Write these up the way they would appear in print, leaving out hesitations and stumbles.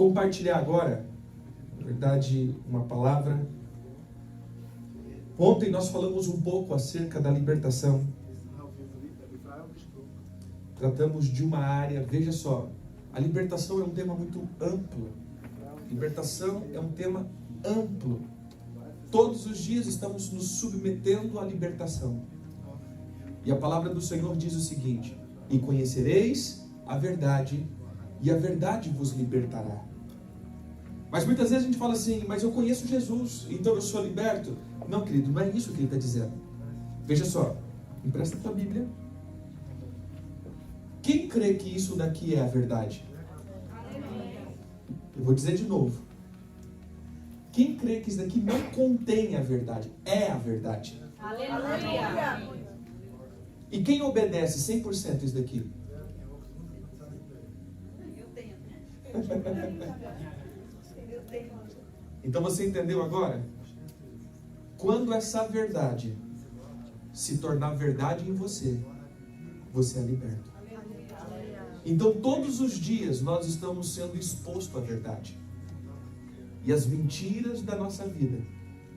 compartilhar agora, na verdade, uma palavra. Ontem nós falamos um pouco acerca da libertação. Tratamos de uma área, veja só, a libertação é um tema muito amplo. Libertação é um tema amplo. Todos os dias estamos nos submetendo à libertação. E a palavra do Senhor diz o seguinte: e conhecereis a verdade, e a verdade vos libertará. Mas muitas vezes a gente fala assim, mas eu conheço Jesus, então eu sou liberto. Não, querido, não é isso que ele está dizendo. Veja só, empresta a tua Bíblia. Quem crê que isso daqui é a verdade? Eu vou dizer de novo. Quem crê que isso daqui não contém a verdade, é a verdade? Aleluia! E quem obedece 100% isso daqui? Eu tenho. Então você entendeu agora? Quando essa verdade se tornar verdade em você, você é liberto. Então todos os dias nós estamos sendo expostos à verdade. E as mentiras da nossa vida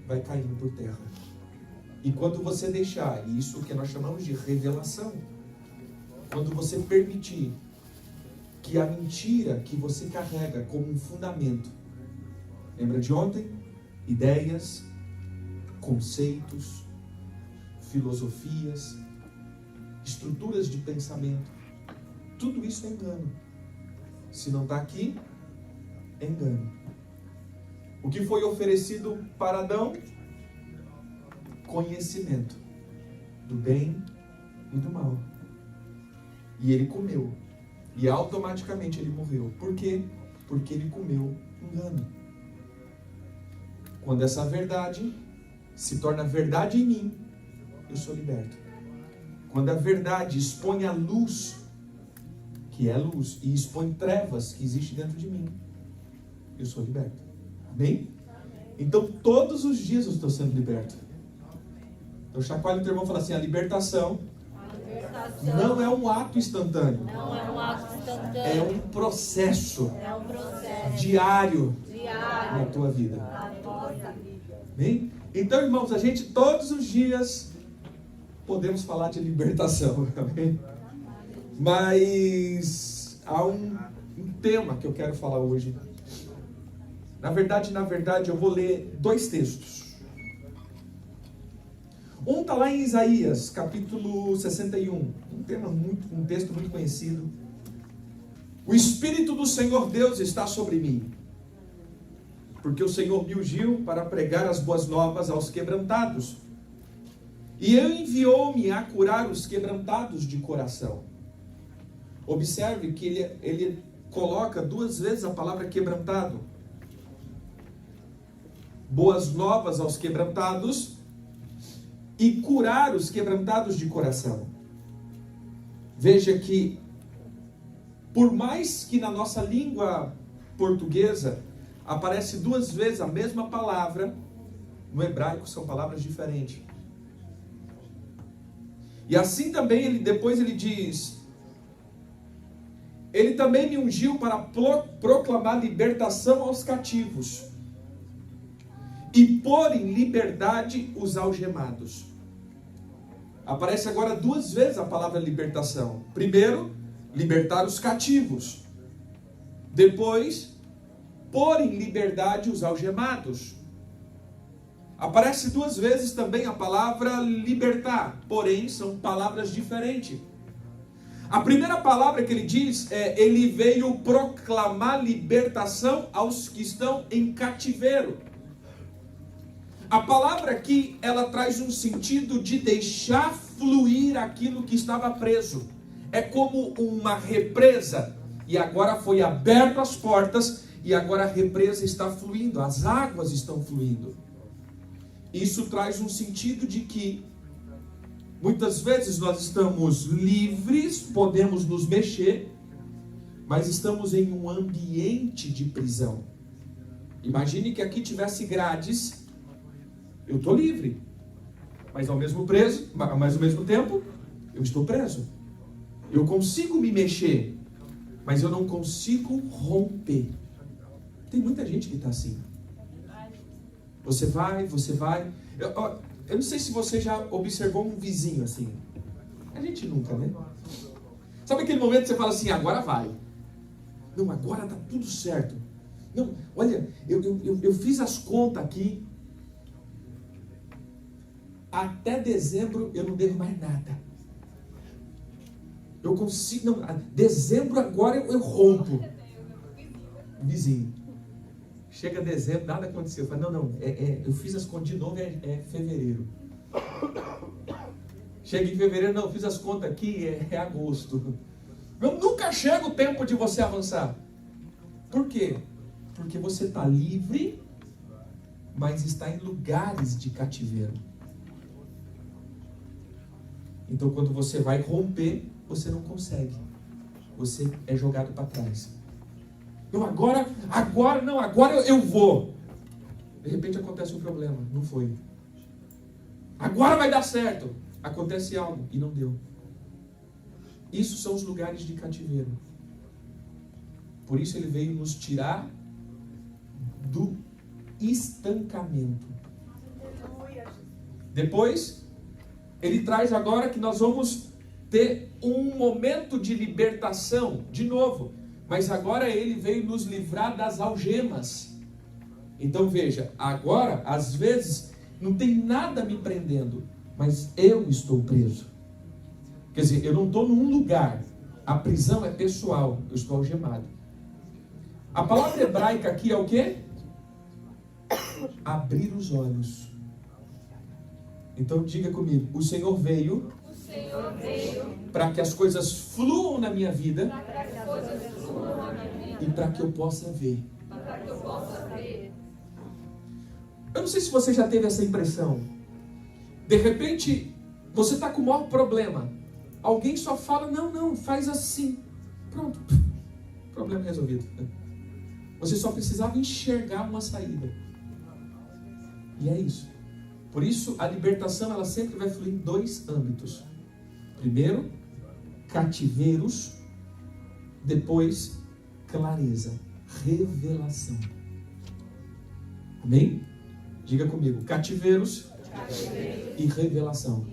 vai caindo por terra. E quando você deixar, isso que nós chamamos de revelação, quando você permitir que a mentira que você carrega como um fundamento, lembra de ontem? Ideias, conceitos, filosofias, estruturas de pensamento, tudo isso é engano. Se não está aqui, é engano. O que foi oferecido para Adão? Conhecimento do bem e do mal. E ele comeu. E automaticamente ele morreu. Por quê? Porque ele comeu engano. Quando essa verdade se torna verdade em mim, eu sou liberto. Quando a verdade expõe a luz, que é luz, e expõe trevas que existe dentro de mim, eu sou liberto. Amém? Então todos os dias eu estou sendo liberto. Então chacoalha o teu irmão e fala assim: a libertação não é um ato instantâneo. Não é um ato instantâneo. É um processo, É um processo diário diário na tua vida. da nossa vida. Amém? Então, irmãos, a gente todos os dias podemos falar de libertação. Amém? Mas há um tema que eu quero falar hoje. Na verdade, eu vou ler 2 textos. Um está lá em Isaías, capítulo 61. Um texto muito conhecido. O Espírito do Senhor Deus está sobre mim, porque o Senhor me ungiu para pregar as boas novas aos quebrantados. E Ele enviou-me a curar os quebrantados de coração. Observe que ele coloca 2 vezes a palavra quebrantado. Boas novas aos quebrantados e curar os quebrantados de coração. Veja que, por mais que na nossa língua portuguesa aparece 2 vezes a mesma palavra, no hebraico são palavras diferentes. E assim também depois ele diz: ele também me ungiu para proclamar libertação aos cativos e pôr em liberdade os algemados. Aparece agora 2 vezes a palavra libertação. Primeiro, libertar os cativos. Depois, pôr em liberdade os algemados. Aparece 2 vezes também a palavra libertar, porém são palavras diferentes. A primeira palavra que ele diz é: ele veio proclamar libertação aos que estão em cativeiro. A palavra aqui, ela traz um sentido de deixar fluir aquilo que estava preso. É como uma represa, e agora foi aberto as portas, e agora a represa está fluindo, as águas estão fluindo. Isso traz um sentido de que muitas vezes nós estamos livres, podemos nos mexer, mas estamos em um ambiente de prisão. Imagine que aqui tivesse grades. Eu estou livre, mas ao mesmo tempo eu estou preso. Eu consigo me mexer, mas eu não consigo romper. Tem muita gente que está assim. Você vai. Eu não sei se você já observou um vizinho assim. A gente nunca, né? Sabe aquele momento que você fala assim, agora vai. Não, agora tá tudo certo. Não, olha, eu fiz as contas aqui. Até dezembro eu não devo mais nada. Eu consigo, não, dezembro agora eu rompo. Vizinho. Chega dezembro, nada aconteceu. Eu falo, não, eu fiz as contas de novo, é fevereiro. Chega em fevereiro, não, fiz as contas aqui, é agosto. Nunca chega o tempo de você avançar. Por quê? Porque você está livre, mas está em lugares de cativeiro. Então, quando você vai romper, você não consegue. Você é jogado para trás. Não, agora eu vou. De repente acontece um problema. Não foi. Agora vai dar certo. Acontece algo e não deu. Isso são os lugares de cativeiro. Por isso ele veio nos tirar do estancamento. Depois, ele traz agora que nós vamos ter um momento de libertação, de novo. Mas agora ele veio nos livrar das algemas. Então veja, agora, às vezes, não tem nada me prendendo, mas eu estou preso. Quer dizer, eu não estou num lugar. A prisão é pessoal, eu estou algemado. A palavra hebraica aqui é o quê? Abrir os olhos. Então diga comigo, o Senhor veio para que as coisas fluam na minha vida e para que eu possa ver. Eu não sei se você já teve essa impressão. De repente, você está com o maior problema. Alguém só fala, não, faz assim. Pronto, problema resolvido. Você só precisava enxergar uma saída. E é isso. Por isso, a libertação ela sempre vai fluir em dois âmbitos. Primeiro, cativeiros. Depois, clareza, revelação. Amém? Diga comigo, cativeiros e revelação.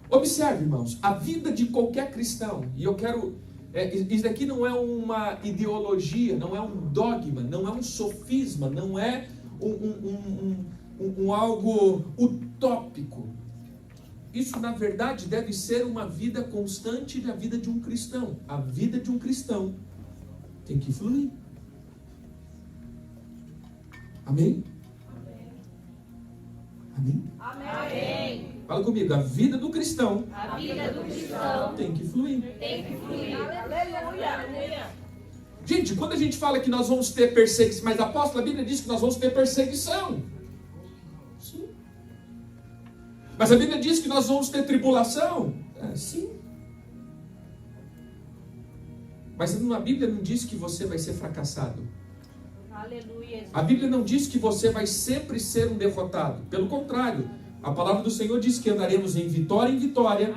Observe, irmãos, a vida de qualquer cristão, e eu quero... isso aqui não é uma ideologia, não é um dogma, não é um sofisma, não é algo utópico. Isso, na verdade, deve ser uma vida constante da vida de um cristão. A vida de um cristão tem que fluir. Amém? Amém? Amém. Fala comigo, a vida do cristão, Tem que fluir. Aleluia. Gente, quando a gente fala que nós vamos ter perseguição, mas apóstolo, a Bíblia diz que nós vamos ter perseguição. Sim. Mas a Bíblia diz que nós vamos ter tribulação. Sim. Mas a Bíblia não diz que você vai ser fracassado. Aleluia. A Bíblia não diz que você vai sempre ser um derrotado. Pelo contrário, a palavra do Senhor diz que andaremos em vitória, em glória,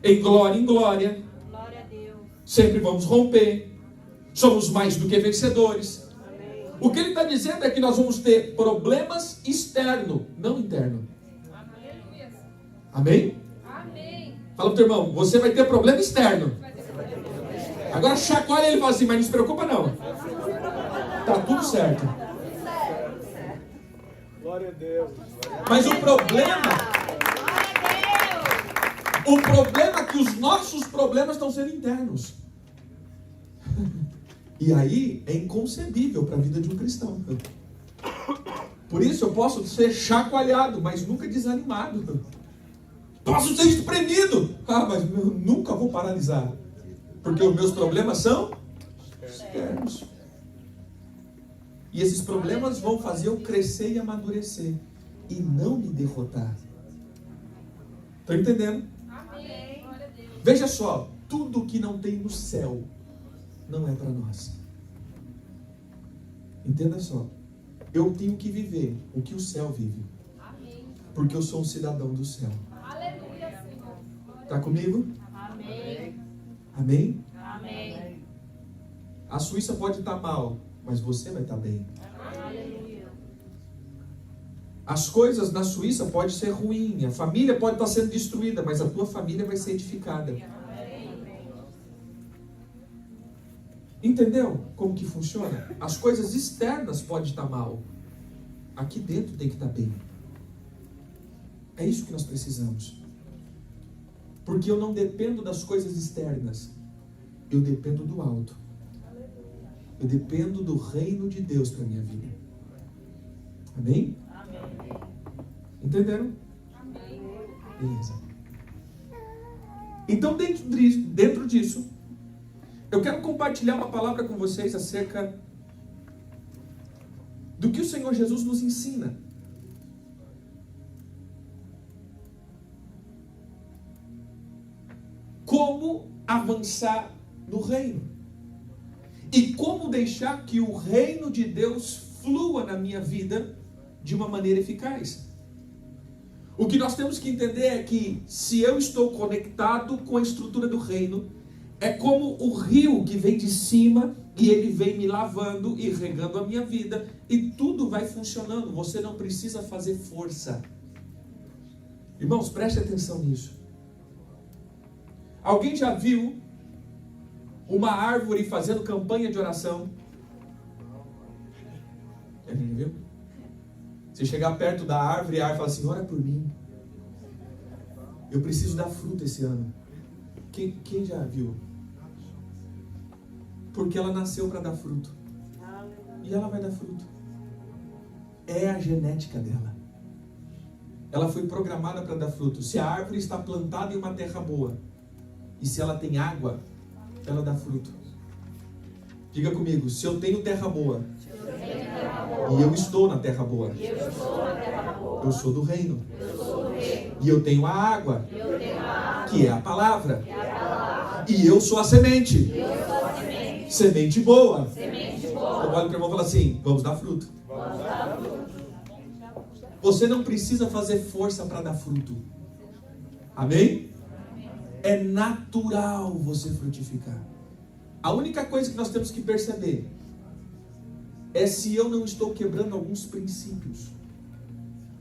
em glória. Glória a Deus. Sempre vamos romper. Somos mais do que vencedores. Amém. O que ele está dizendo é que nós vamos ter problemas externos, não internos. Amém? Amém. Fala pro teu irmão, você vai ter problema externo. Agora chacoalha ele e fala assim, mas não se preocupa não. Tá tudo certo. Glória a Deus. Mas o problema é que os nossos problemas estão sendo internos. E aí é inconcebível para a vida de um cristão. Por isso eu posso ser chacoalhado, mas nunca desanimado. Posso ser espremido. Mas eu nunca vou paralisar. Porque os meus problemas são externos. E esses problemas vão fazer eu crescer e amadurecer. E não me derrotar. Estão entendendo? Amém. Veja só, tudo que não tem no céu não é para nós. Entenda só. Eu tenho que viver o que o céu vive. Amém. Porque eu sou um cidadão do céu. Aleluia, Senhor. Está comigo? Amém. Amém? Amém. A Suíça pode estar mal, mas você vai estar bem. As coisas na Suíça podem ser ruins, a família pode estar sendo destruída, mas a tua família vai ser edificada. Entendeu como que funciona? As coisas externas podem estar mal, aqui dentro tem que estar bem. É isso que nós precisamos. Porque eu não dependo das coisas externas, eu dependo do alto. Eu dependo do reino de Deus para a minha vida. Amém? Amém. Entenderam? Amém. Beleza. Então, dentro disso, eu quero compartilhar uma palavra com vocês acerca do que o Senhor Jesus nos ensina. Como avançar no reino. E como deixar que o reino de Deus flua na minha vida de uma maneira eficaz. O que nós temos que entender é que se eu estou conectado com a estrutura do reino, é como o rio que vem de cima e ele vem me lavando e regando a minha vida e tudo vai funcionando. Você não precisa fazer força. Irmãos, preste atenção nisso. Alguém já viu uma árvore fazendo campanha de oração? Alguém viu? Você chegar perto da árvore e a árvore fala assim: ora por mim. Eu preciso dar fruto esse ano. Quem já viu? Porque ela nasceu para dar fruto. E ela vai dar fruto. É a genética dela. Ela foi programada para dar fruto. Se a árvore está plantada em uma terra boa, e se ela tem água, ela dá fruto. Diga comigo: se eu tenho terra boa, e eu estou na terra boa, eu sou do reino. E eu tenho a água, que é a palavra. E eu sou a semente. Semente boa. Eu olho para o irmão e falo assim: vamos dar fruto. Você não precisa fazer força para dar fruto. Amém? É natural você frutificar. A única coisa que nós temos que perceber é se eu não estou quebrando alguns princípios.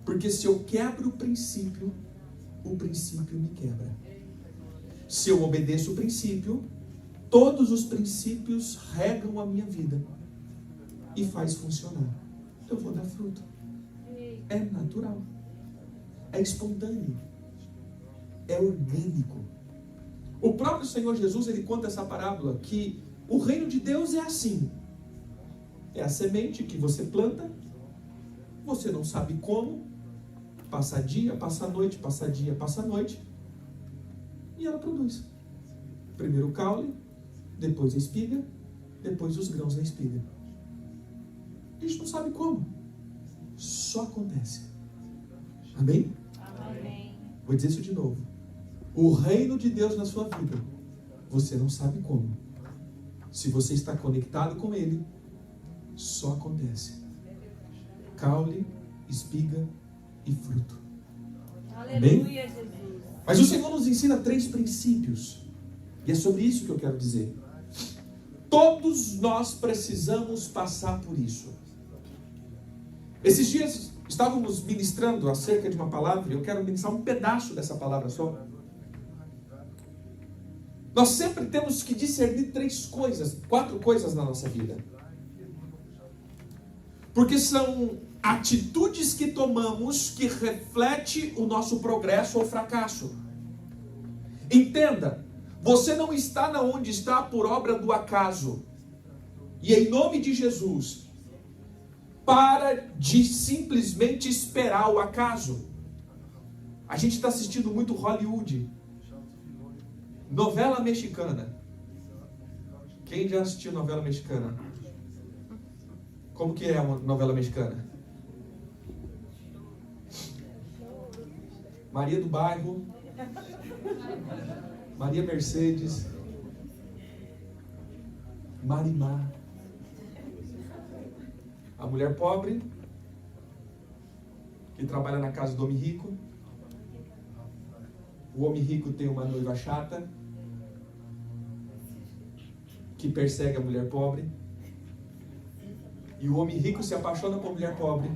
Porque se eu quebro o princípio me quebra. Se eu obedeço o princípio, todos os princípios regam a minha vida e faz funcionar. Eu vou dar fruto. É natural. É espontâneo. É orgânico. O próprio Senhor Jesus, ele conta essa parábola que o reino de Deus é assim. É a semente que você planta, você não sabe como, passa dia, passa noite, passa dia, passa noite, e ela produz. Primeiro o caule, depois a espiga, depois os grãos da espiga. A gente não sabe como, só acontece. Amém? Amém. Vou dizer isso de novo. O reino de Deus na sua vida, você não sabe como. Se você está conectado com ele, só acontece. Caule, espiga e fruto. Aleluia, Jesus. Mas o Senhor nos ensina 3 princípios. E é sobre isso que eu quero dizer. Todos nós precisamos passar por isso. Esses dias estávamos ministrando acerca de uma palavra, e eu quero ministrar um pedaço dessa palavra só. Nós sempre temos que discernir 4 coisas na nossa vida. Porque são atitudes que tomamos que refletem o nosso progresso ou fracasso. Entenda, você não está na onde está por obra do acaso. E em nome de Jesus, para de simplesmente esperar o acaso. A gente está assistindo muito Hollywood. Novela mexicana. Quem já assistiu novela mexicana? Como que é uma novela mexicana? Maria do Bairro, Maria Mercedes, Marimar. A mulher pobre, que trabalha na casa do homem rico. O homem rico tem uma noiva chata, que persegue a mulher pobre. E o homem rico se apaixona por mulher pobre.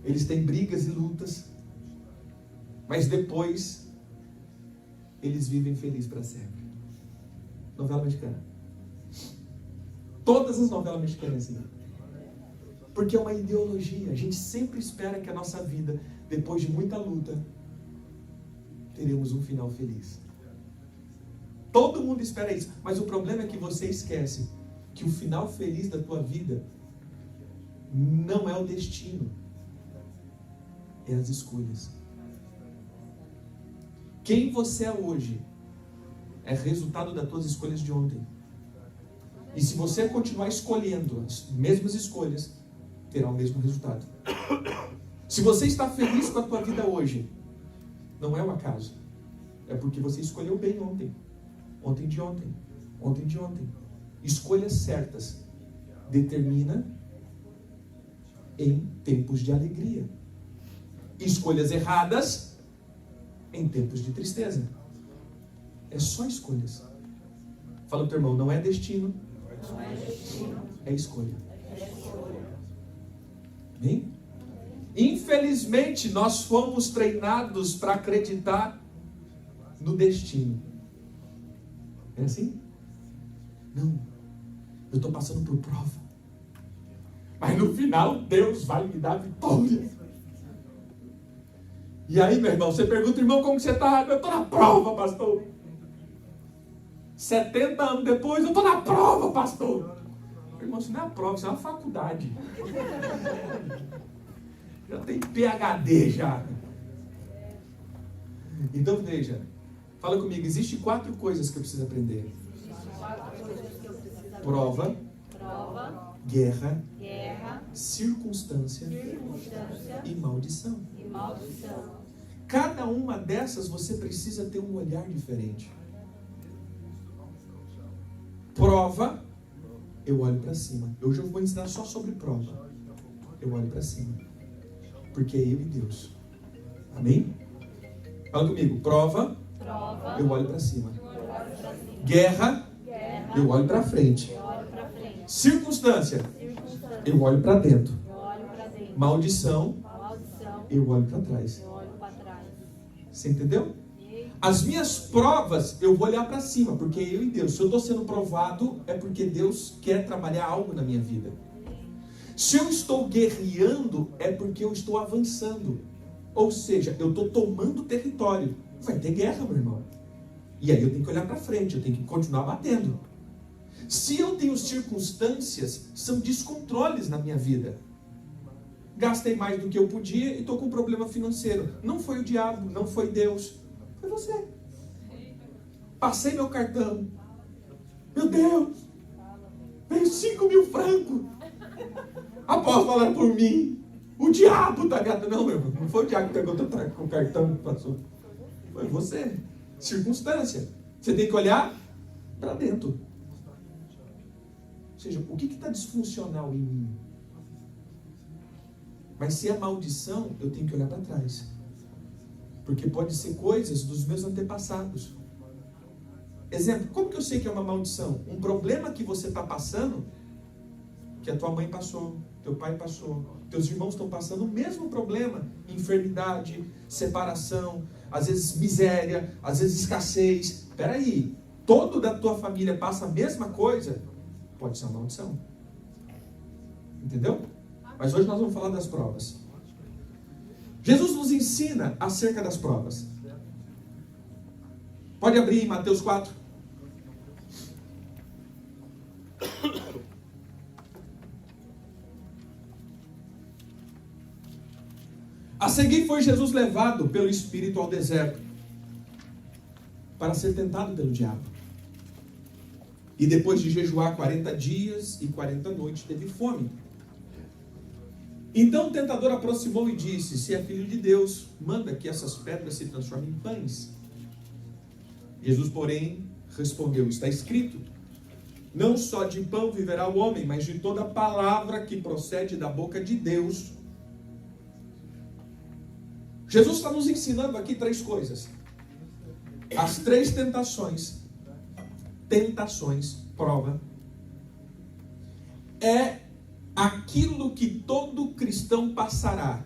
Eles têm brigas e lutas. Mas depois, eles vivem felizes para sempre. Novela mexicana. Todas as novelas mexicanas assim. Porque é uma ideologia. A gente sempre espera que a nossa vida, depois de muita luta, teremos um final feliz. Todo mundo espera isso. Mas o problema é que você esquece que o final feliz da tua vida não é o destino. É as escolhas. Quem você é hoje é resultado das tuas escolhas de ontem. E se você continuar escolhendo as mesmas escolhas, terá o mesmo resultado. Se você está feliz com a tua vida hoje, não é um acaso. É porque você escolheu bem ontem. Ontem de ontem. Ontem de ontem. Escolhas certas determina em tempos de alegria. Escolhas erradas em tempos de tristeza. É só escolhas. Fala pro teu irmão, não é destino, é escolha. Bem? Infelizmente, nós fomos treinados para acreditar no destino. É assim? Não. Eu estou passando por prova. Mas no final, Deus vai me dar a vitória. E aí, meu irmão, você pergunta, irmão, como você está? Eu estou na prova, pastor. 70 anos depois, eu estou na prova, pastor. Irmão, isso não é a prova, isso é uma faculdade. Já tem PhD já. Então veja, fala comigo, existem 4 coisas que eu preciso aprender. Prova, guerra, circunstância e maldição. Cada uma dessas você precisa ter um olhar diferente. Prova, eu olho para cima. Hoje eu vou ensinar só sobre prova. Eu olho para cima. Porque é eu e Deus. Amém? Fala comigo. Prova, eu olho para cima. Guerra, eu olho para frente. Circunstância, eu olho para dentro. Maldição, eu olho para trás. Você entendeu? As minhas provas, eu vou olhar para cima, porque eu e Deus. Se eu estou sendo provado, é porque Deus quer trabalhar algo na minha vida. Se eu estou guerreando, é porque eu estou avançando. Ou seja, eu estou tomando território. Vai ter guerra, meu irmão. E aí eu tenho que olhar para frente, eu tenho que continuar batendo. Se eu tenho circunstâncias, são descontroles na minha vida. Gastei mais do que eu podia e estou com um problema financeiro. Não foi o diabo, não foi Deus. Foi você. Passei meu cartão. Meu Deus, veio 5.000 francos. Após falar por mim, o diabo está gastando. Não, meu irmão, não foi o diabo que pegou o cartão e passou. Foi você. Circunstância. Você tem que olhar para dentro. Ou seja, o que está disfuncional em mim? Mas se é maldição, eu tenho que olhar para trás. Porque pode ser coisas dos meus antepassados. Exemplo, como que eu sei que é uma maldição? Um problema que você está passando, que a tua mãe passou, teu pai passou, teus irmãos estão passando o mesmo problema. Enfermidade, separação, às vezes miséria, às vezes escassez. Espera aí, todo da tua família passa a mesma coisa? Pode ser uma maldição. Entendeu? Mas hoje nós vamos falar das provas. Jesus nos ensina acerca das provas. Pode abrir em Mateus 4. A seguir foi Jesus levado pelo Espírito ao deserto para ser tentado pelo diabo. E depois de jejuar 40 dias e 40 noites, teve fome. Então o tentador aproximou e disse: se é filho de Deus, manda que essas pedras se transformem em pães. Jesus, porém, respondeu: está escrito, não só de pão viverá o homem, mas de toda palavra que procede da boca de Deus. Jesus está nos ensinando aqui 3 coisas. As 3 tentações tentações, prova, é aquilo que todo cristão passará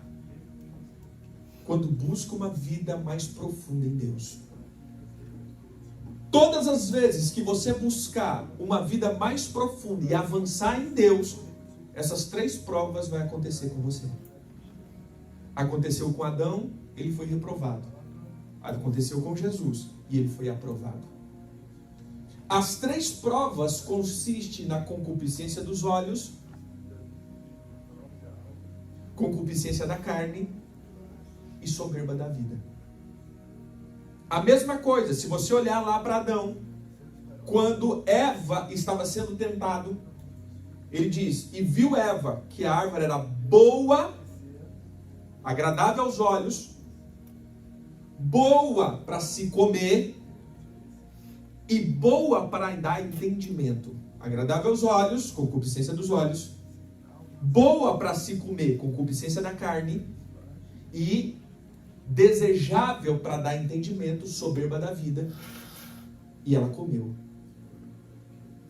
quando busca uma vida mais profunda em Deus. Todas as vezes que você buscar uma vida mais profunda e avançar em Deus, essas 3 provas vão acontecer com você. Aconteceu com Adão, ele foi reprovado. Aconteceu com Jesus e ele foi aprovado. As 3 provas consistem na concupiscência dos olhos, concupiscência da carne e soberba da vida. A mesma coisa, se você olhar lá para Adão, quando Eva estava sendo tentado, ele diz, e viu Eva que a árvore era boa, agradável aos olhos, boa para se comer e boa para dar entendimento. Agradável aos olhos, concupiscência dos olhos, boa para se comer, concupiscência da carne, e desejável para dar entendimento, soberba da vida. E ela comeu.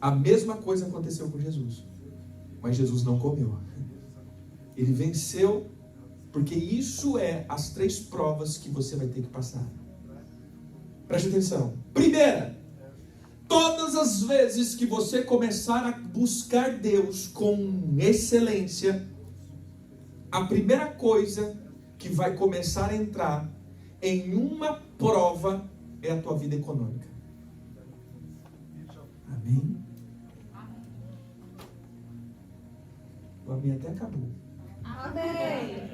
A mesma coisa aconteceu com Jesus, mas Jesus não comeu. Ele venceu, porque isso é as 3 provas que você vai ter que passar. Preste atenção. Primeira, todas as vezes que você começar a buscar Deus com excelência, a primeira coisa que vai começar a entrar em uma prova é a tua vida econômica. Amém? O amém até acabou. Amém.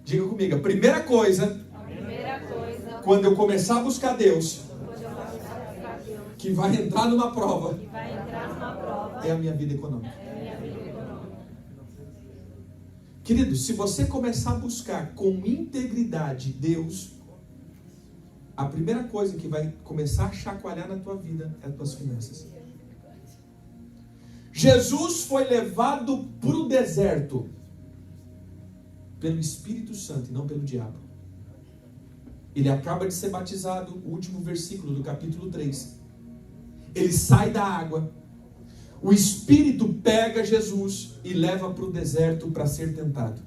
Diga comigo, a primeira coisa, quando eu começar a buscar Deus, que vai entrar numa prova, é a minha vida econômica. Querido, se você começar a buscar com integridade Deus, a primeira coisa que vai começar a chacoalhar na tua vida é as tuas finanças. Jesus foi levado para o deserto pelo Espírito Santo e não pelo diabo. Ele acaba de ser batizado, o último versículo do capítulo 3. Ele sai da água. O Espírito pega Jesus e leva para o deserto para ser tentado.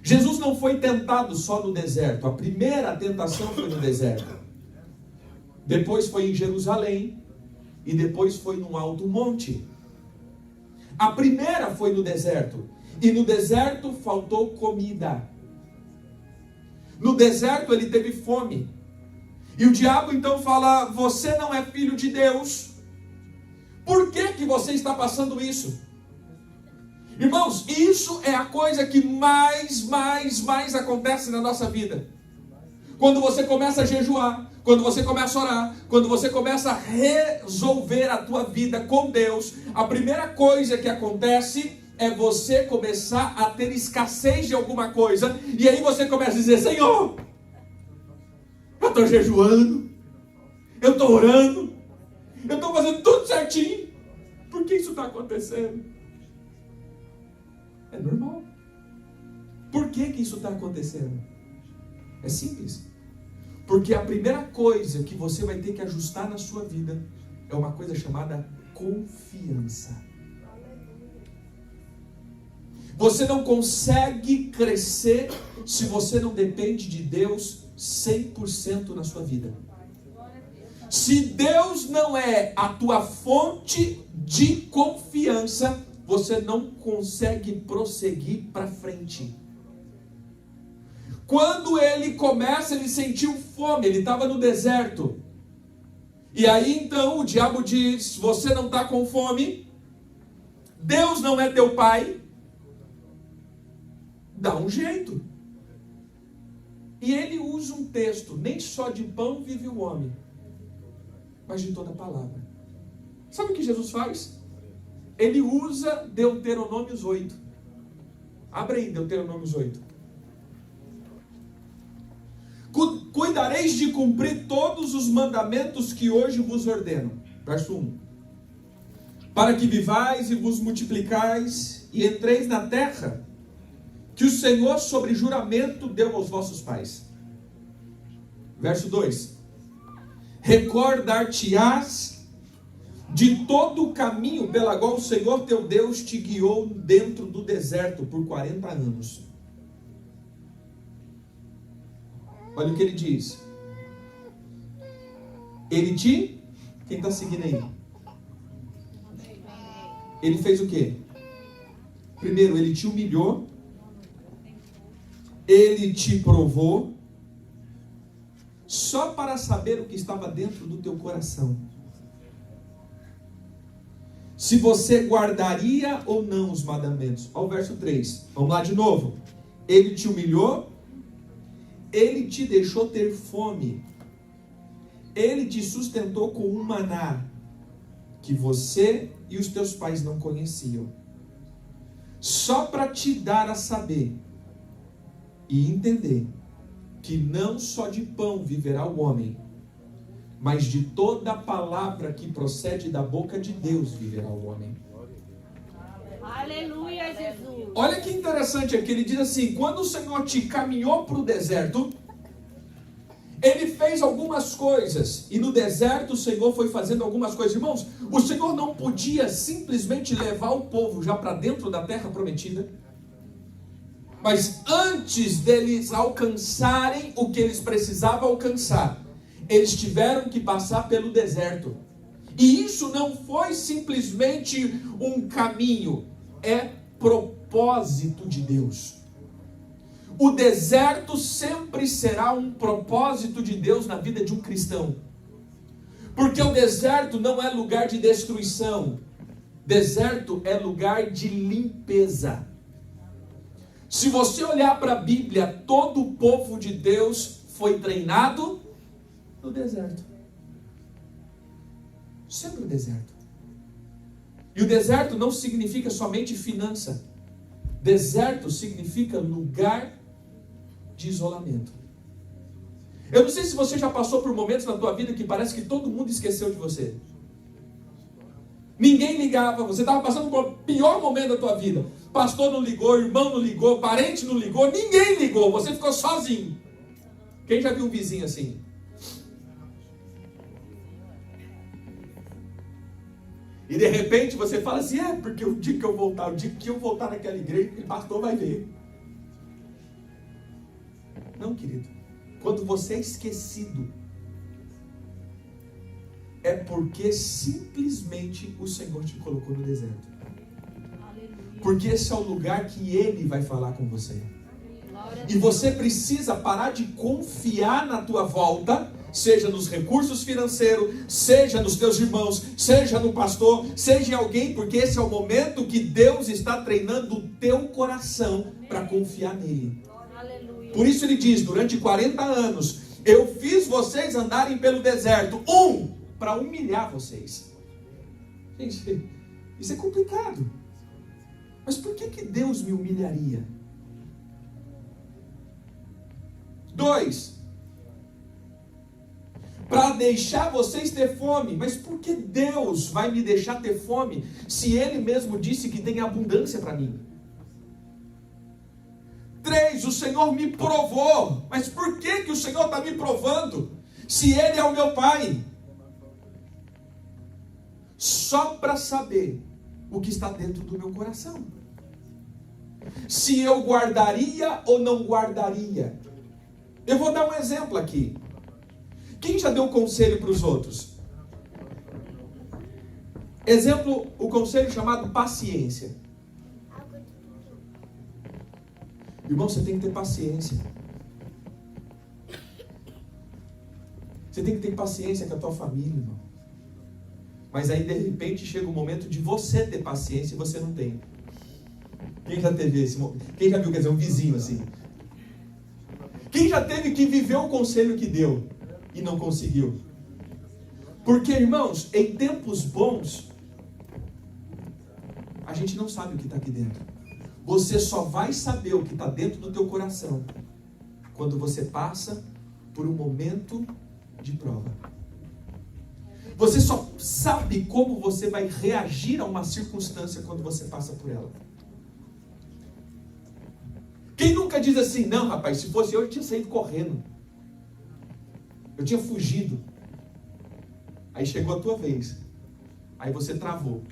Jesus não foi tentado só no deserto. A primeira tentação foi no deserto. Depois foi em Jerusalém. E depois foi num alto monte. A primeira foi no deserto. E no deserto faltou comida. No deserto ele teve fome. E o diabo então fala: você não é filho de Deus. Por que você está passando isso? Irmãos, isso é a coisa que mais acontece na nossa vida. Quando você começa a jejuar, quando você começa a orar, quando você começa a resolver a tua vida com Deus, a primeira coisa que acontece é você começar a ter escassez de alguma coisa. E aí você começa a dizer: Senhor, eu estou jejuando, eu estou orando, eu estou fazendo tudo certinho. Por que isso está acontecendo? É normal. Por que isso está acontecendo? É simples. Porque a primeira coisa que você vai ter que ajustar na sua vida é uma coisa chamada confiança. Você não consegue crescer se você não depende de Deus 100% na sua vida. Se Deus não é a tua fonte de confiança, você não consegue prosseguir para frente. Quando ele sentiu fome, ele estava no deserto. E aí então o diabo diz: você não está com fome, Deus não é teu pai, dá um jeito. E ele usa um texto: nem só de pão vive o homem, mas de toda palavra. Sabe o que Jesus faz? Ele usa Deuteronômios 8. Abre aí Deuteronômios 8. Cuidareis de cumprir todos os mandamentos que hoje vos ordeno. Verso 1. Para que vivais e vos multiplicais e entreis na terra que o Senhor sobre juramento deu aos vossos pais. Verso 2. Recordar-te-ás de todo o caminho pela qual o Senhor teu Deus te guiou dentro do deserto por 40 anos. Olha o que ele diz. Ele te... Quem está seguindo aí? Ele fez o quê? Primeiro, ele te humilhou. Ele te provou. Só para saber o que estava dentro do teu coração. Se você guardaria ou não os mandamentos. Olha o verso 3. Vamos lá de novo. Ele te humilhou. Ele te deixou ter fome. Ele te sustentou com um maná que você e os teus pais não conheciam. Só para te dar a saber e entender que não só de pão viverá o homem, mas de toda a palavra que procede da boca de Deus viverá o homem. Aleluia, Jesus. Olha que interessante aqui, ele diz assim, quando o Senhor te caminhou para o deserto, Ele fez algumas coisas, e no deserto o Senhor foi fazendo algumas coisas. Irmãos, o Senhor não podia simplesmente levar o povo já para dentro da terra prometida, mas antes deles alcançarem o que eles precisavam alcançar, eles tiveram que passar pelo deserto. E isso não foi simplesmente um caminho, é propósito de Deus. O deserto sempre será um propósito de Deus na vida de um cristão. Porque o deserto não é lugar de destruição. Deserto é lugar de limpeza. Se você olhar para a Bíblia, todo o povo de Deus foi treinado no deserto. Sempre o deserto. E o deserto não significa somente finança. Deserto significa lugar de isolamento. Eu não sei se você já passou por momentos na tua vida que parece que todo mundo esqueceu de você. Ninguém ligava, você estava passando por pior momento da tua vida. Pastor não ligou, irmão não ligou, parente não ligou, ninguém ligou, você ficou sozinho. Quem já viu um vizinho assim? E de repente você fala assim, porque o dia que eu voltar naquela igreja, o pastor vai ver. Não, querido. Quando você é esquecido, é porque simplesmente o Senhor te colocou no deserto. Aleluia. Porque esse é o lugar que Ele vai falar com você. E você precisa parar de confiar na tua volta, seja nos recursos financeiros, seja nos teus irmãos, seja no pastor, seja em alguém, porque esse é o momento que Deus está treinando o teu coração para confiar nele. Aleluia. Por isso ele diz, durante 40 anos, eu fiz vocês andarem pelo deserto, para humilhar vocês. Gente, isso é complicado. Mas por que Deus me humilharia? 2, para deixar vocês ter fome. Mas por que Deus vai me deixar ter fome, se Ele mesmo disse que tem abundância para mim? 3, o Senhor me provou. Mas por que o Senhor está me provando, se Ele é o meu Pai? Só para saber o que está dentro do meu coração. Se eu guardaria ou não guardaria. Eu vou dar um exemplo aqui. Quem já deu conselho para os outros? Exemplo, o conselho chamado paciência. Irmão, você tem que ter paciência. Você tem que ter paciência com a tua família, irmão. Mas aí de repente chega o momento de você ter paciência e você não tem. Quem já teve esse momento? Quem já viu, quer dizer, um vizinho assim? Quem já teve que viver o conselho que deu e não conseguiu? Porque, irmãos, em tempos bons, a gente não sabe o que está aqui dentro. Você só vai saber o que está dentro do teu coração quando você passa por um momento de prova. Você só sabe como você vai reagir a uma circunstância quando você passa por ela. Quem nunca diz assim, não rapaz, se fosse eu tinha saído correndo. Eu tinha fugido. Aí chegou a tua vez. Aí você travou.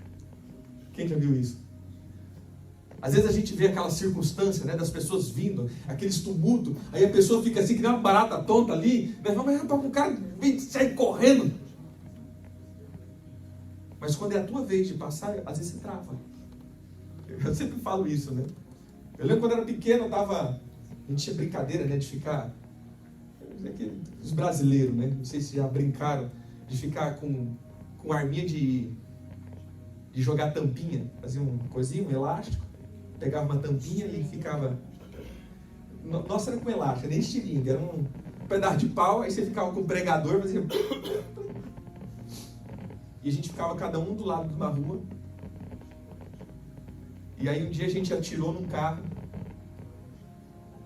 Quem já viu isso? Às vezes a gente vê aquela circunstância, né, das pessoas vindo, aqueles tumultos, aí a pessoa fica assim, que nem uma barata tonta ali, mas o cara vem sair correndo. Mas quando é a tua vez de passar, às vezes você trava. Eu sempre falo isso, né? Eu lembro quando eu era pequeno, a gente tinha brincadeira, né, de ficar, os brasileiros, né, não sei se já brincaram, de ficar com arminha de jogar tampinha, fazia um coisinho, um elástico, pegava uma tampinha e ficava... Nossa, era com elástico, nem estilingue, era um pedaço de pau, aí você ficava com o pregador, fazia... E a gente ficava cada um do lado de uma rua. E aí um dia a gente atirou num carro,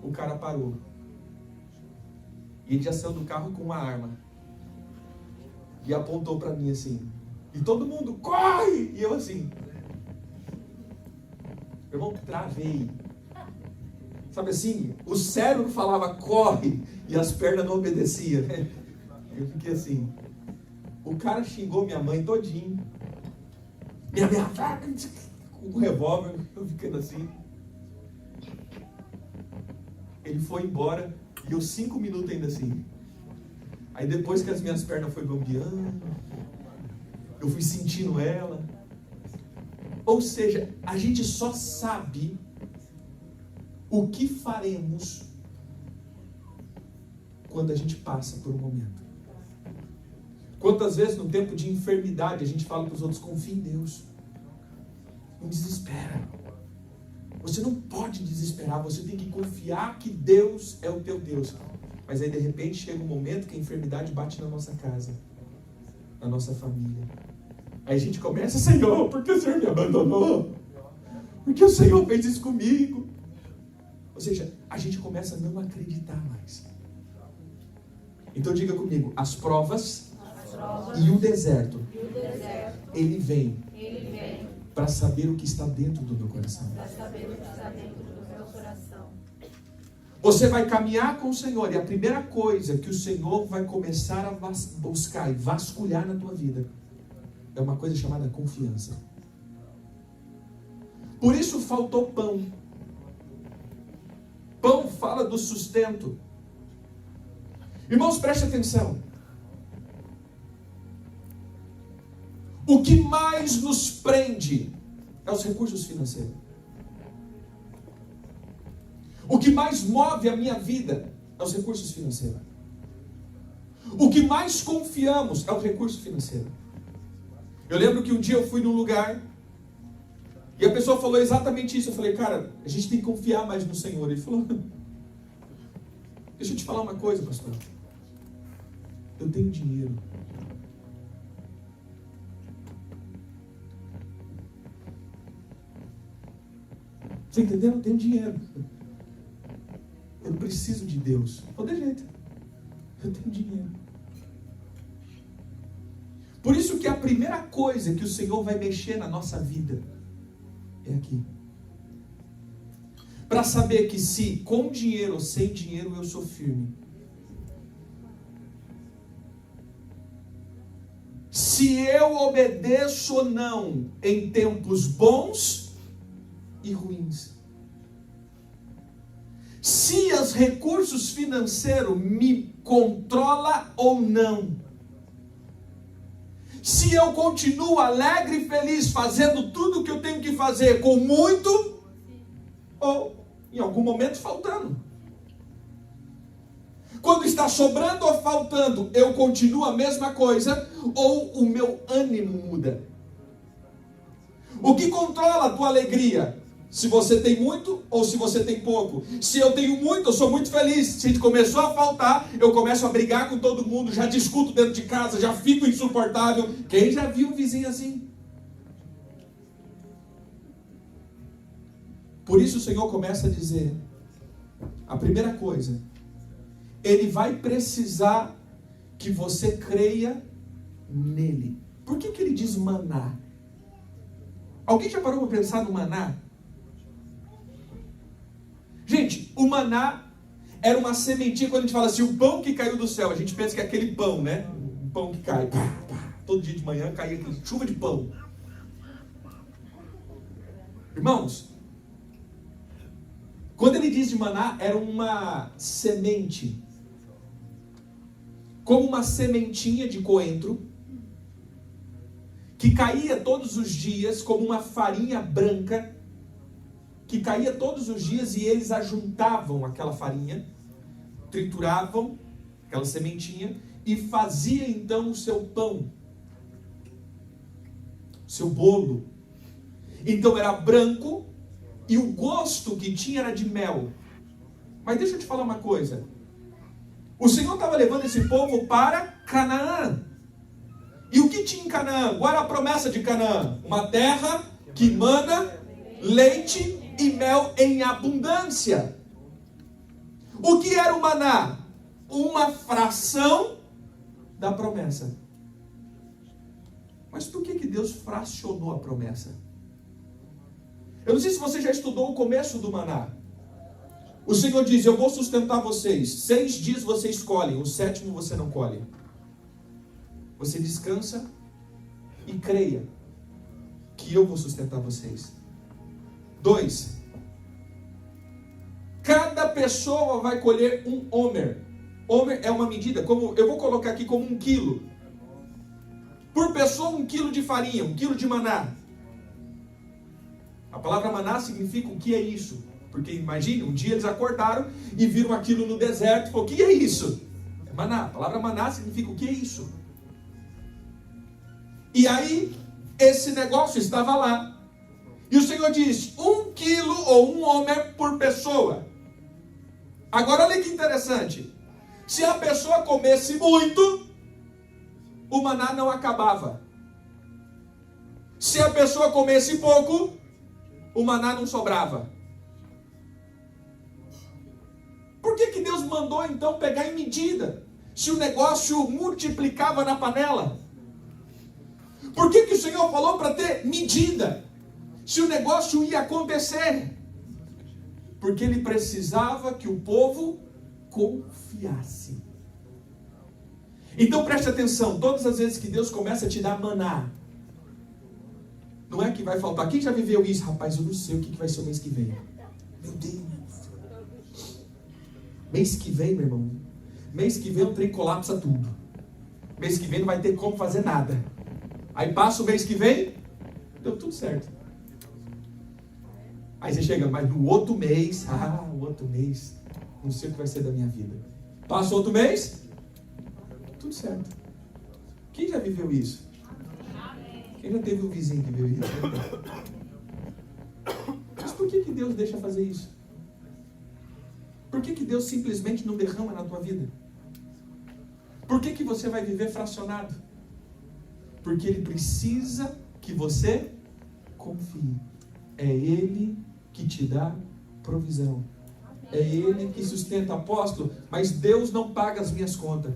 o cara parou. E ele já saiu do carro com uma arma. E apontou para mim assim. E todo mundo, corre! E eu assim. Meu irmão, travei. Sabe assim, o cérebro falava corre e as pernas não obedeciam, né? Eu fiquei assim. O cara xingou minha mãe todinho. Minha com o revólver, eu ficando assim. Ele foi embora e eu 5 minutos ainda assim. Aí depois que as minhas pernas foram bambeando, eu fui sentindo ela. Ou seja, a gente só sabe o que faremos quando a gente passa por um momento. Quantas vezes no tempo de enfermidade a gente fala para os outros, confia em Deus. Não desespera. Você não pode desesperar, você tem que confiar que Deus é o teu Deus. Mas aí de repente chega um momento que a enfermidade bate na nossa casa, na nossa família. Aí a gente começa, Senhor, por que o Senhor me abandonou? Por que o Senhor fez isso comigo? Ou seja, a gente começa a não acreditar mais. Então diga comigo, as provas e o deserto, ele vem para saber o que está dentro do meu coração. Você vai caminhar com o Senhor e a primeira coisa que o Senhor vai começar a buscar e vasculhar na tua vida é uma coisa chamada confiança. Por isso faltou pão. Pão fala do sustento. Irmãos, preste atenção. O que mais nos prende é os recursos financeiros. O que mais move a minha vida é os recursos financeiros. O que mais confiamos é o recurso financeiro. Eu lembro que um dia eu fui num lugar e a pessoa falou exatamente isso. Eu falei, cara, a gente tem que confiar mais no Senhor. Ele falou, deixa eu te falar uma coisa, pastor. Eu tenho dinheiro. Você entendeu? Eu tenho dinheiro. Eu não preciso de Deus. Pode jeito. Eu tenho dinheiro. Por isso que a primeira coisa que o Senhor vai mexer na nossa vida é aqui. Para saber que se com dinheiro ou sem dinheiro eu sou firme. Se eu obedeço ou não em tempos bons e ruins. Se os recursos financeiros me controla ou não. Se eu continuo alegre e feliz fazendo tudo o que eu tenho que fazer com muito ou em algum momento faltando. Quando está sobrando ou faltando, eu continuo a mesma coisa ou o meu ânimo muda? O que controla a tua alegria? Se você tem muito ou se você tem pouco. Se eu tenho muito, eu sou muito feliz. Se começou a faltar, eu começo a brigar com todo mundo, já discuto dentro de casa, já fico insuportável. Quem já viu um vizinho assim? Por isso o Senhor começa a dizer, a primeira coisa, Ele vai precisar que você creia nele. Por que Ele diz maná? Alguém já parou para pensar no maná? Gente, o maná era uma sementinha. Quando a gente fala assim, o pão que caiu do céu, a gente pensa que é aquele pão, né? Um pão que cai, pá, pá, todo dia de manhã caía aquela chuva de pão. Irmãos, quando ele diz de maná, era uma semente, como uma sementinha de coentro, que caía todos os dias, como uma farinha branca, que caía todos os dias, e eles ajuntavam aquela farinha, trituravam aquela sementinha, e fazia então o seu pão, o seu bolo. Então era branco, e o gosto que tinha era de mel. Mas deixa eu te falar uma coisa. O Senhor estava levando esse povo para Canaã. E o que tinha em Canaã? Qual era a promessa de Canaã? Uma terra que mana leite e mel em abundância. O que era o maná? Uma fração da promessa. Mas por que Deus fracionou a promessa? Eu não sei se você já estudou o começo do maná. O Senhor diz: eu vou sustentar vocês. 6 dias vocês colhem, o 7º você não colhe. Você descansa e creia que eu vou sustentar vocês. 2. Cada pessoa vai colher um homer. Homer é uma medida, como eu vou colocar aqui como 1 quilo. Por pessoa, 1 quilo de farinha, 1 quilo de maná. A palavra maná significa o que é isso? Porque imagine, um dia eles acordaram e viram aquilo no deserto e falaram: o que é isso? É maná. A palavra maná significa o que é isso? E aí, esse negócio estava lá. E o Senhor diz: 1 quilo ou 1 homer por pessoa. Agora olha que interessante. Se a pessoa comesse muito, o maná não acabava. Se a pessoa comesse pouco, o maná não sobrava. Por que Deus mandou então pegar em medida, se o negócio multiplicava na panela? Por que o Senhor falou para ter medida, se o negócio ia acontecer? Porque Ele precisava que o povo confiasse. Então preste atenção, todas as vezes que Deus começa a te dar maná, não é que vai faltar. Quem já viveu isso? Rapaz, eu não sei o que vai ser o mês que vem. Meu Deus. Mês que vem, meu irmão. Mês que vem o trem colapsa tudo. Mês que vem não vai ter como fazer nada. Aí passa o mês que vem, deu tudo certo. Aí você chega, mas no outro mês, o outro mês, não sei o que vai ser da minha vida. Passa outro mês, tudo certo. Quem já viveu isso? Quem já teve um vizinho que viveu isso? Mas por que Deus deixa fazer isso? Por que Deus simplesmente não derrama na tua vida? Por que você vai viver fracionado? Porque Ele precisa que você confie. É Ele que te dá provisão. É Ele que sustenta. Apóstolo, mas Deus não paga as minhas contas.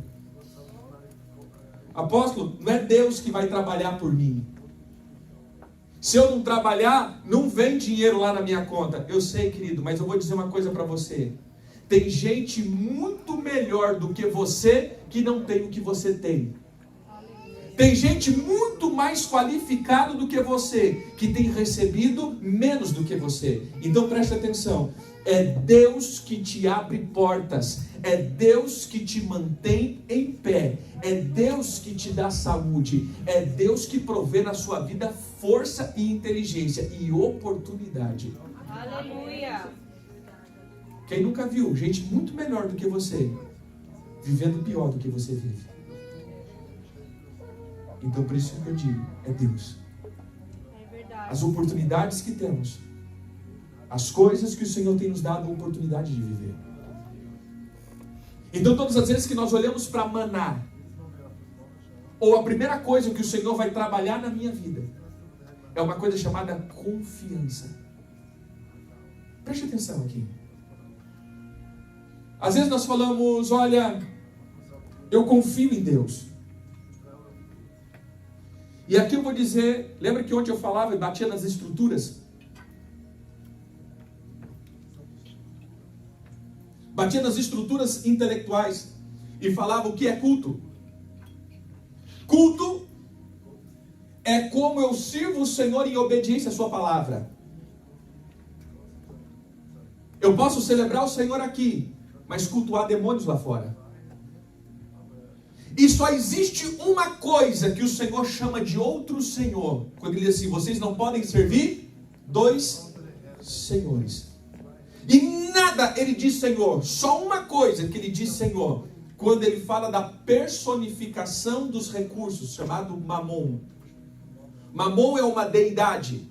Apóstolo, não é Deus que vai trabalhar por mim. Se eu não trabalhar, não vem dinheiro lá na minha conta. Eu sei, querido, mas eu vou dizer uma coisa para você. Tem gente muito melhor do que você que não tem o que você tem. Tem gente muito mais qualificada do que você, que tem recebido menos do que você. Então preste atenção. É Deus que te abre portas. É Deus que te mantém em pé. É Deus que te dá saúde. É Deus que provê na sua vida força e inteligência e oportunidade. Aleluia. Quem nunca viu gente muito melhor do que você, vivendo pior do que você vive? Então por isso que eu digo, é Deus. É verdade. As oportunidades que temos, as coisas que o Senhor tem nos dado a oportunidade de viver. Então todas as vezes que nós olhamos para maná, ou a primeira coisa que o Senhor vai trabalhar na minha vida, é uma coisa chamada confiança. Preste atenção aqui. Às vezes nós falamos, olha, eu confio em Deus. E aqui eu vou dizer, lembra que ontem eu falava e batia nas estruturas? Batia nas estruturas intelectuais e falava o que é culto. Culto é como eu sirvo o Senhor em obediência à sua palavra. Eu posso celebrar o Senhor aqui, mas cultuar demônios lá fora. E só existe uma coisa que o Senhor chama de outro Senhor. Quando ele diz assim, vocês não podem servir dois senhores. E nada ele diz Senhor, só uma coisa que ele diz Senhor, quando ele fala da personificação dos recursos, chamado Mamon. Mamon é uma deidade.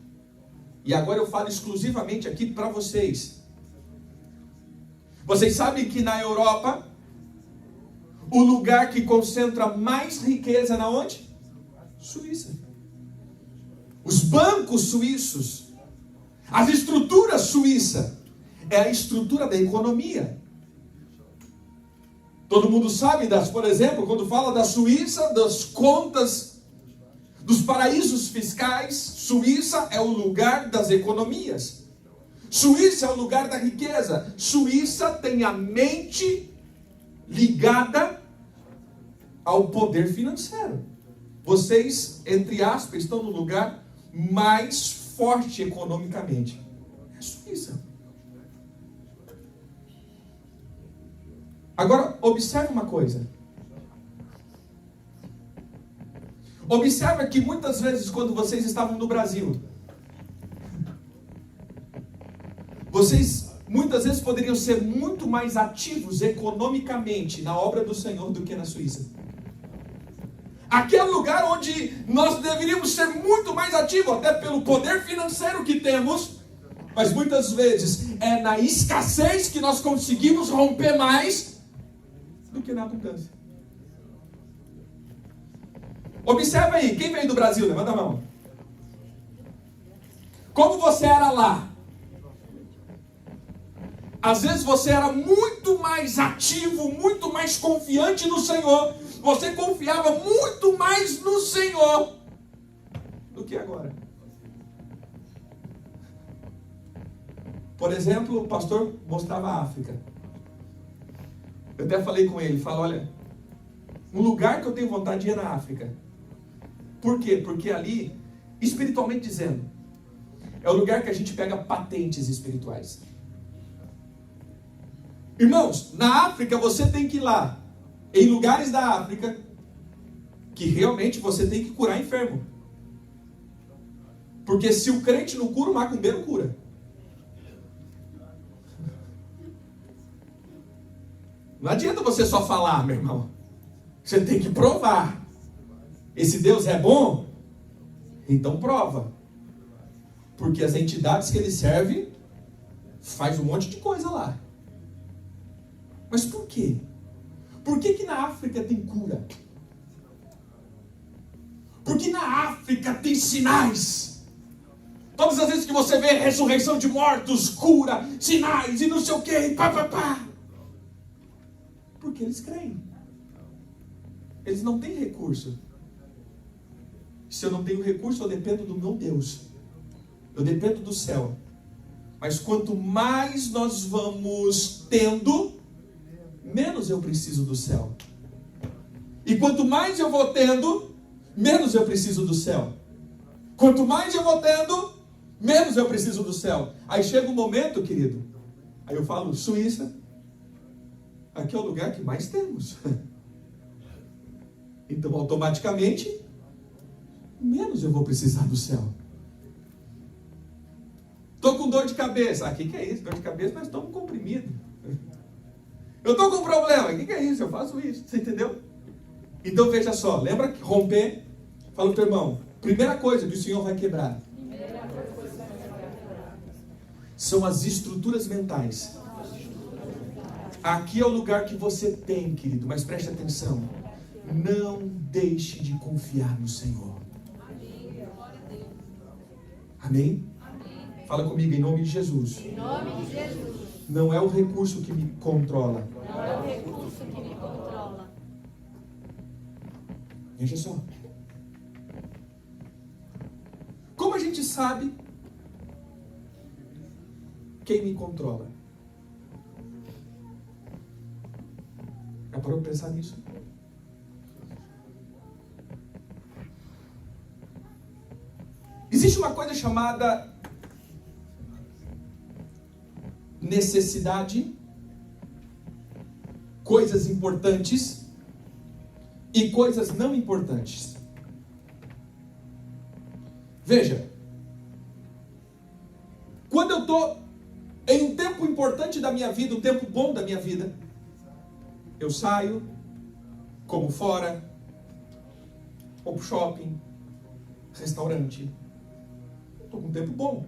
E agora eu falo exclusivamente aqui para vocês. Vocês sabem que na Europa, o lugar que concentra mais riqueza na onde? Suíça. Os bancos suíços, as estruturas suíças, é a estrutura da economia. Todo mundo sabe por exemplo, quando fala da Suíça, das contas, dos paraísos fiscais, Suíça é o lugar das economias. Suíça é o lugar da riqueza. Suíça tem a mente ligada ao poder financeiro. Vocês, entre aspas, estão no lugar mais forte economicamente. É a Suíça. Agora, observe uma coisa. Observe que muitas vezes, quando vocês estavam no Brasil, vocês muitas vezes poderiam ser muito mais ativos economicamente na obra do Senhor do que na Suíça. Aquele lugar onde nós deveríamos ser muito mais ativos, até pelo poder financeiro que temos, mas muitas vezes é na escassez que nós conseguimos romper mais do que na abundância. Observa aí, quem veio do Brasil? Levanta a mão. Como você era lá? Às vezes você era muito mais ativo, muito mais confiante no Senhor. Você confiava muito mais no Senhor do que agora. Por exemplo, o pastor mostrava a África. Eu até falei com ele, olha, um lugar que eu tenho vontade de ir na África. Por quê? Porque ali, espiritualmente dizendo, é o lugar que a gente pega patentes espirituais. Irmãos, na África você tem que ir lá, em lugares da África, que realmente você tem que curar enfermo. Porque se o crente não cura, o macumbeiro cura. Não adianta você só falar, meu irmão. Você tem que provar. Esse Deus é bom? Então prova. Porque as entidades que ele serve faz um monte de coisa lá. Mas por quê? Por que na África tem cura? Porque na África tem sinais. Todas as vezes que você vê ressurreição de mortos, cura, sinais e não sei o que, porque eles creem. Eles não têm recurso. Se eu não tenho recurso, eu dependo do meu Deus. Eu dependo do céu. Mas quanto mais nós vamos tendo, menos eu preciso do céu. E quanto mais eu vou tendo, menos eu preciso do céu. Quanto mais eu vou tendo, menos eu preciso do céu. Aí chega um momento, querido, aí eu falo, Suíça, aqui é o lugar que mais temos. Então, automaticamente, menos eu vou precisar do céu. Estou com dor de cabeça. O que é isso? Dor de cabeça, nós estamos comprimidos. Eu estou com problema. O que é isso? Eu faço isso. Você entendeu? Então, veja só. Lembra que romper? Fala para o teu irmão. Primeira coisa que o Senhor vai quebrar são as estruturas mentais. Aqui é o lugar que você tem, querido. Mas preste atenção. Não deixe de confiar no Senhor. Amém? Fala comigo em nome de Jesus. Em nome de Jesus. Não é o recurso que me controla. Não é o recurso que me controla. Veja só. Como a gente sabe quem me controla? Já parou para pensar nisso? uma coisa chamada necessidade, coisas importantes e coisas não importantes. Veja, quando eu estou em um tempo importante da minha vida, um tempo bom da minha vida, eu saio, como fora, ou pro shopping, restaurante. Estou com um tempo bom.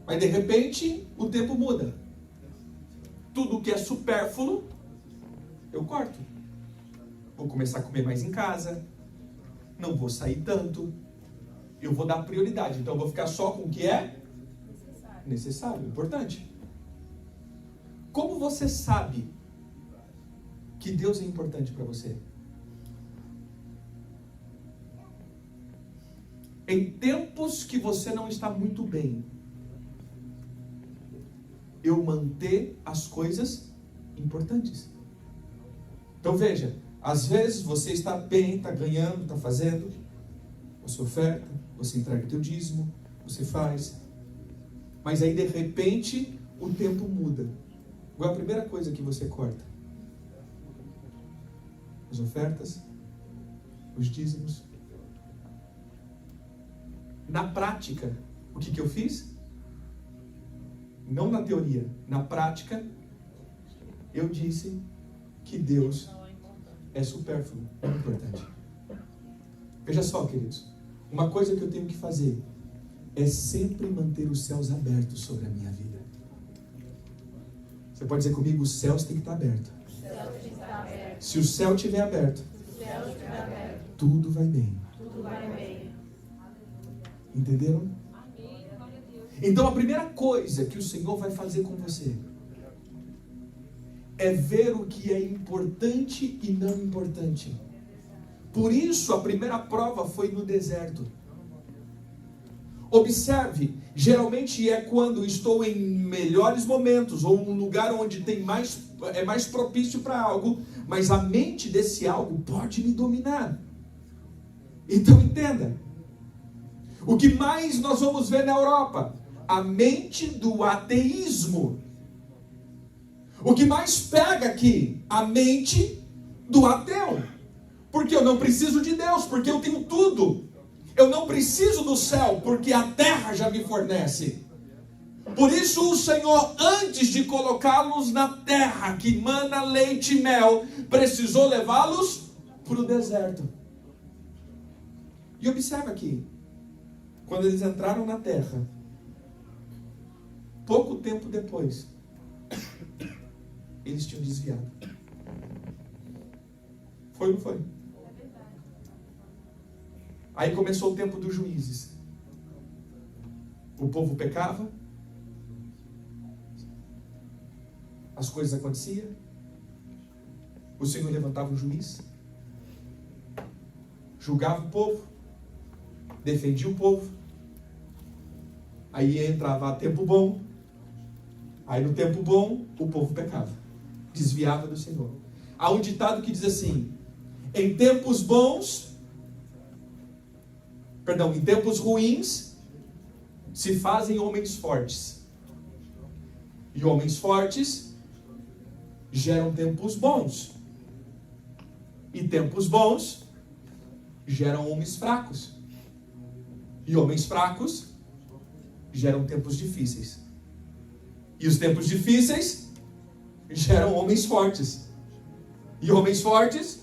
Mas de repente, o tempo muda. Tudo que é supérfluo, eu corto. Vou começar a comer mais em casa. Não vou sair tanto. Eu vou dar prioridade. Então eu vou ficar só com o que é necessário, importante. Como você sabe que Deus é importante para você? Em tempos que você não está muito bem, eu manter as coisas importantes. Então veja, às vezes você está bem, está ganhando, está fazendo, você oferta, você entrega o teu dízimo, você faz, mas aí de repente o tempo muda. Qual é a primeira coisa que você corta? As ofertas, os dízimos. Na prática, o que eu fiz? Não na teoria, na prática, eu disse que Deus é supérfluo, é importante. Veja só, queridos, uma coisa que eu tenho que fazer é sempre manter os céus abertos sobre a minha vida. Você pode dizer comigo, os céus têm que estar abertos. Se o céu estiver aberto, tudo vai bem. Entenderam? Então a primeira coisa que o Senhor vai fazer com você é ver o que é importante e não importante. Por isso a primeira prova foi no deserto. Observe, geralmente é quando estou em melhores momentos ou um lugar onde é mais propício para algo, mas a mente desse algo pode me dominar. Então entenda, o que mais nós vamos ver na Europa? A mente do ateísmo. O que mais pega aqui? A mente do ateu. Porque eu não preciso de Deus, porque eu tenho tudo. Eu não preciso do céu, porque a terra já me fornece. Por isso o Senhor, antes de colocá-los na terra que mana leite e mel, precisou levá-los para o deserto. E observa aqui, quando eles entraram na terra, pouco tempo depois, eles tinham desviado. Foi ou não foi? Aí começou o tempo dos juízes. O povo pecava, as coisas aconteciam, o Senhor levantava um juiz, julgava o povo, defendia o povo. Aí entrava tempo bom. Aí no tempo bom, o povo pecava, desviava do Senhor. Há um ditado que diz assim: em tempos ruins, se fazem homens fortes. E homens fortes geram tempos bons. E tempos bons geram homens fracos. E homens fracos geram tempos difíceis. E os tempos difíceis geram homens fortes. E homens fortes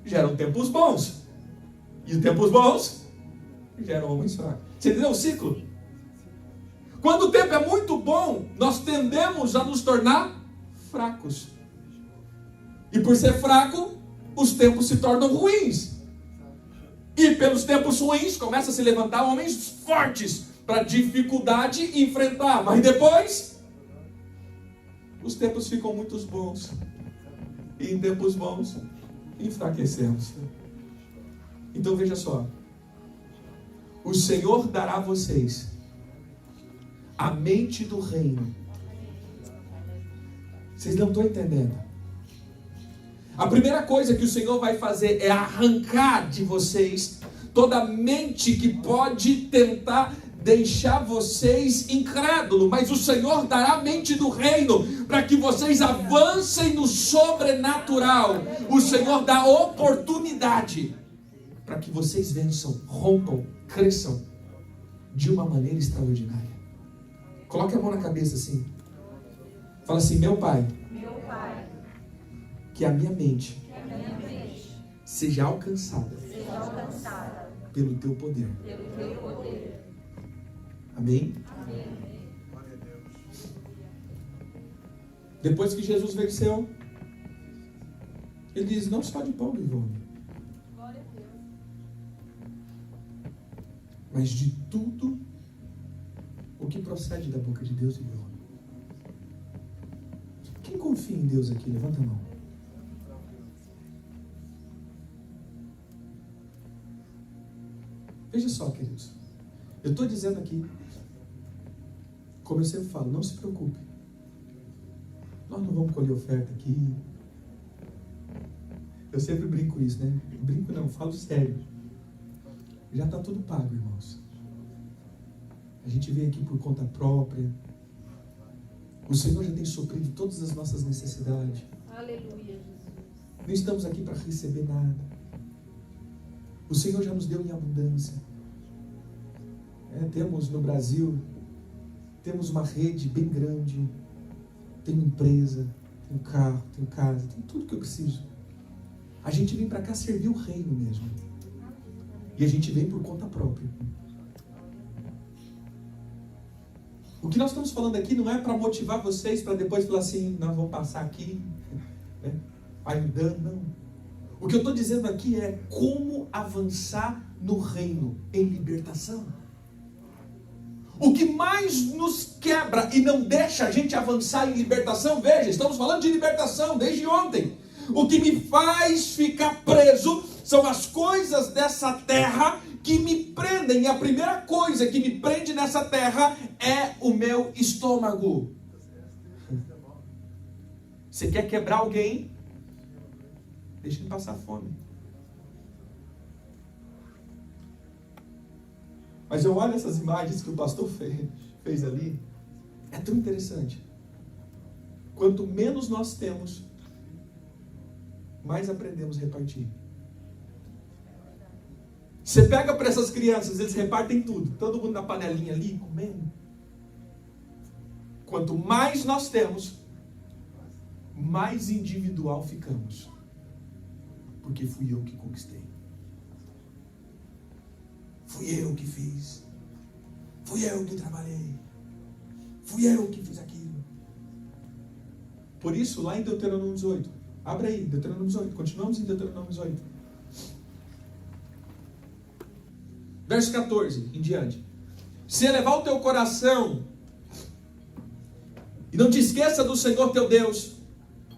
geram tempos bons. E os tempos bons geram homens fracos. Você entendeu o ciclo? Quando o tempo é muito bom, nós tendemos a nos tornar fracos. E por ser fraco, os tempos se tornam ruins. E pelos tempos ruins, começa a se levantar homens fortes para dificuldade enfrentar. Mas depois, os tempos ficam muito bons. E em tempos bons, enfraquecemos. Então veja só. O Senhor dará a vocês a mente do reino. Vocês não estão entendendo. A primeira coisa que o Senhor vai fazer é arrancar de vocês toda mente que pode tentar deixar vocês incrédulos, mas o Senhor dará a mente do reino para que vocês avancem no sobrenatural. O Senhor dá oportunidade para que vocês vençam, rompam, cresçam de uma maneira extraordinária. Coloque a mão na cabeça assim. Fala assim: meu Pai, que a minha mente seja alcançada pelo teu poder. Amém? Depois que Jesus venceu, ele diz: não só de pão vive o homem, mas de tudo o que procede da boca de Deus vive o homem. Quem confia em Deus aqui? Levanta a mão. Veja só, queridos, eu estou dizendo aqui, como eu sempre falo, não se preocupe. Nós não vamos colher oferta aqui. Eu sempre brinco isso, né? Brinco não, falo sério. Já está tudo pago, irmãos. A gente vem aqui por conta própria. O Senhor já tem suprido todas as nossas necessidades. Aleluia, Jesus. Não estamos aqui para receber nada. O Senhor já nos deu em abundância. Temos no Brasil, temos uma rede bem grande. Tenho empresa, tenho carro, tenho casa, tenho tudo que eu preciso. A gente vem para cá servir o reino mesmo. E a gente vem por conta própria. O que nós estamos falando aqui não é para motivar vocês para depois falar assim: nós vamos passar aqui, né, ajudando, não. O que eu estou dizendo aqui é como avançar no reino em libertação. O que mais nos quebra e não deixa a gente avançar em libertação, veja, estamos falando de libertação desde ontem. O que me faz ficar preso são as coisas dessa terra que me prendem. E a primeira coisa que me prende nessa terra é o meu estômago. Você quer quebrar alguém? Deixa ele passar fome. Mas eu olho essas imagens que o pastor fez ali. É tão interessante. Quanto menos nós temos, mais aprendemos a repartir. Você pega para essas crianças, eles repartem tudo. Todo mundo na panelinha ali, comendo. Quanto mais nós temos, mais individual ficamos. Porque fui eu que conquistei. Fui eu que fiz. Fui eu que trabalhei. Fui eu que fiz aquilo. Por isso, lá em Deuteronômio 18. Abre aí, Deuteronômio 18. Continuamos em Deuteronômio 18. Verso 14 em diante. Se elevar o teu coração e não te esqueça do Senhor teu Deus,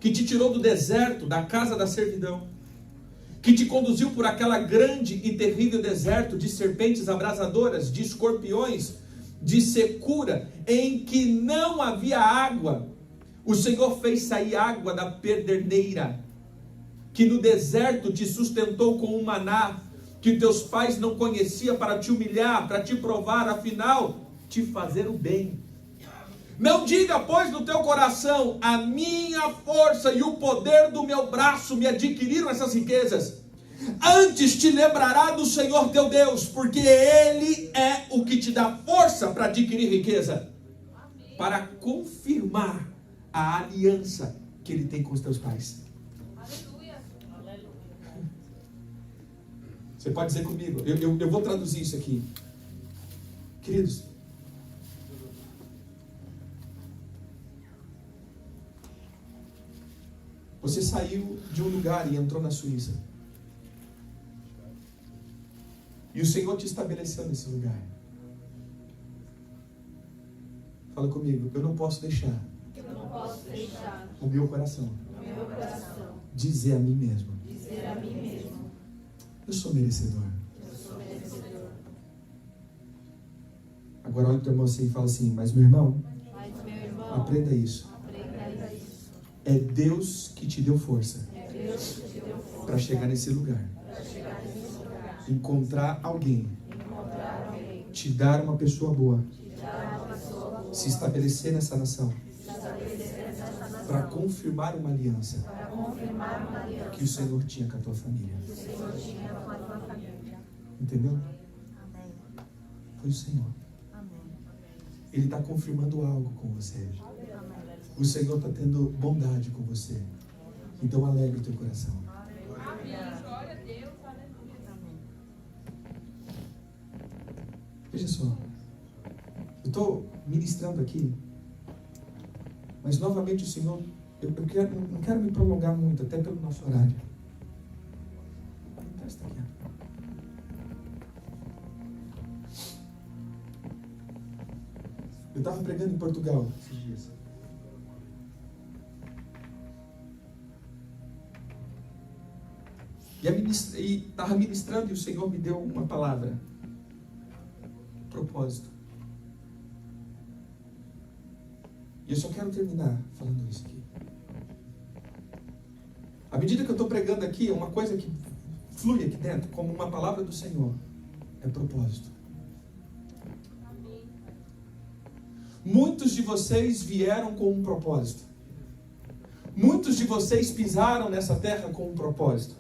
que te tirou do deserto, da casa da servidão, que te conduziu por aquela grande e terrível deserto de serpentes abrasadoras, de escorpiões, de secura, em que não havia água. O Senhor fez sair água da pederneira, que no deserto te sustentou com um maná, que teus pais não conheciam, para te humilhar, para te provar, afinal, te fazer o bem. Não diga, pois, no teu coração: a minha força e o poder do meu braço me adquiriram essas riquezas. Antes te lembrará do Senhor teu Deus, porque Ele é o que te dá força para adquirir riqueza, para confirmar a aliança que Ele tem com os teus pais. Você pode dizer comigo, eu vou traduzir isso aqui. Queridos, você saiu de um lugar e entrou na Suíça. E o Senhor te estabeleceu nesse lugar. Fala comigo, eu não posso deixar o meu coração dizer a mim mesmo: eu sou merecedor. Agora olha para o teu irmão assim e fala assim: mas meu irmão, aprenda isso. É Deus que te deu força para chegar nesse lugar. encontrar alguém, te dar uma pessoa boa, se estabelecer nessa nação, para confirmar uma aliança que o Senhor tinha com a tua família. Entendeu? Foi o Senhor. Ele está confirmando algo com você. O Senhor está tendo bondade com você. Então alegre o teu coração. Veja só. Eu estou ministrando aqui. Mas novamente o Senhor, eu não quero me prolongar muito, até pelo nosso horário. Presta aqui. Eu estava pregando em Portugal esses dias. E estava ministrando e o Senhor me deu uma palavra. Propósito. E eu só quero terminar falando isso aqui. À medida que eu estou pregando aqui, é uma coisa que flui aqui dentro, como uma palavra do Senhor. É propósito. Muitos de vocês vieram com um propósito. Muitos de vocês pisaram nessa terra com um propósito.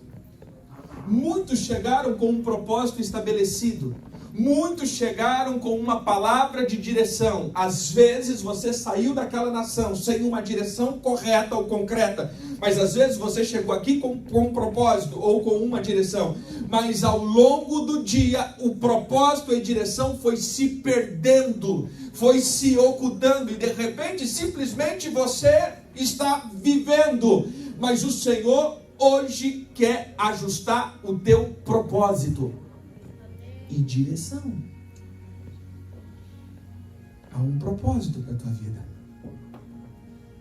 Muitos chegaram com um propósito estabelecido. Muitos chegaram com uma palavra de direção. Às vezes você saiu daquela nação sem uma direção correta ou concreta. Mas às vezes você chegou aqui com um propósito ou com uma direção. Mas ao longo do dia, o propósito e direção foi se perdendo, foi se ocultando. E de repente, simplesmente você está vivendo. Mas o Senhor hoje quer ajustar o teu propósito e direção. Há um propósito para a tua vida.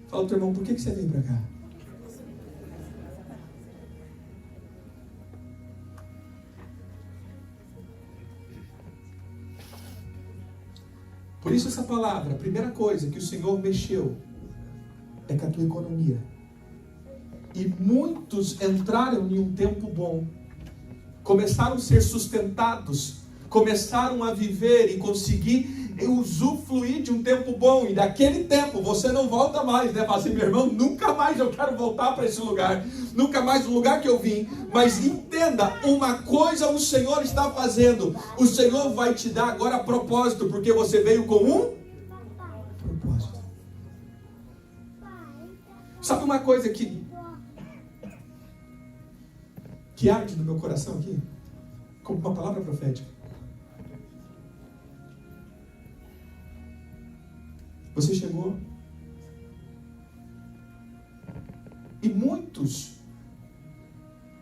Fala, teu irmão, por que você veio para cá? Por isso essa palavra, a primeira coisa que o Senhor mexeu é com a tua economia. E muitos entraram em um tempo bom, começaram a ser sustentados, começaram a viver e conseguir usufruir de um tempo bom. E daquele tempo você não volta mais, né? Fala assim, meu irmão, nunca mais eu quero voltar para esse lugar, nunca mais o lugar que eu vim. Mas entenda, uma coisa o Senhor está fazendo. O Senhor vai te dar agora propósito, porque você veio com um propósito. Sabe uma coisa que arde no meu coração aqui? Como uma palavra profética. Você chegou e muitos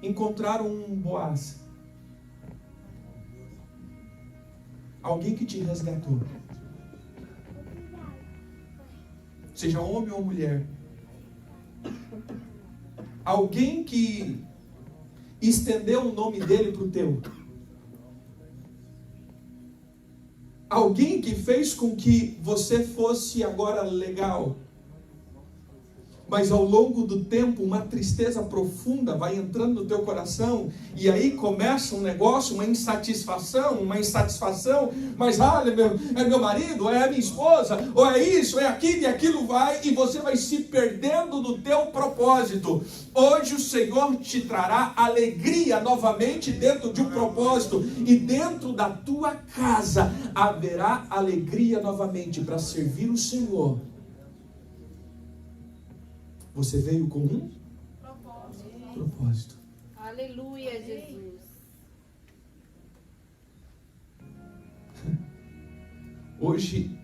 encontraram um Boaz, alguém que te resgatou, seja homem ou mulher, alguém que estendeu o nome dele para o teu, alguém que fez com que você fosse agora legal. Mas ao longo do tempo, uma tristeza profunda vai entrando no teu coração, e aí começa um negócio, uma insatisfação, mas olha, é meu marido, é minha esposa, ou é isso, é aquilo, e aquilo vai, e você vai se perdendo do teu propósito. Hoje o Senhor te trará alegria novamente dentro de um propósito, e dentro da tua casa haverá alegria novamente para servir o Senhor. Você veio com um propósito. Aleluia, Jesus. Hoje,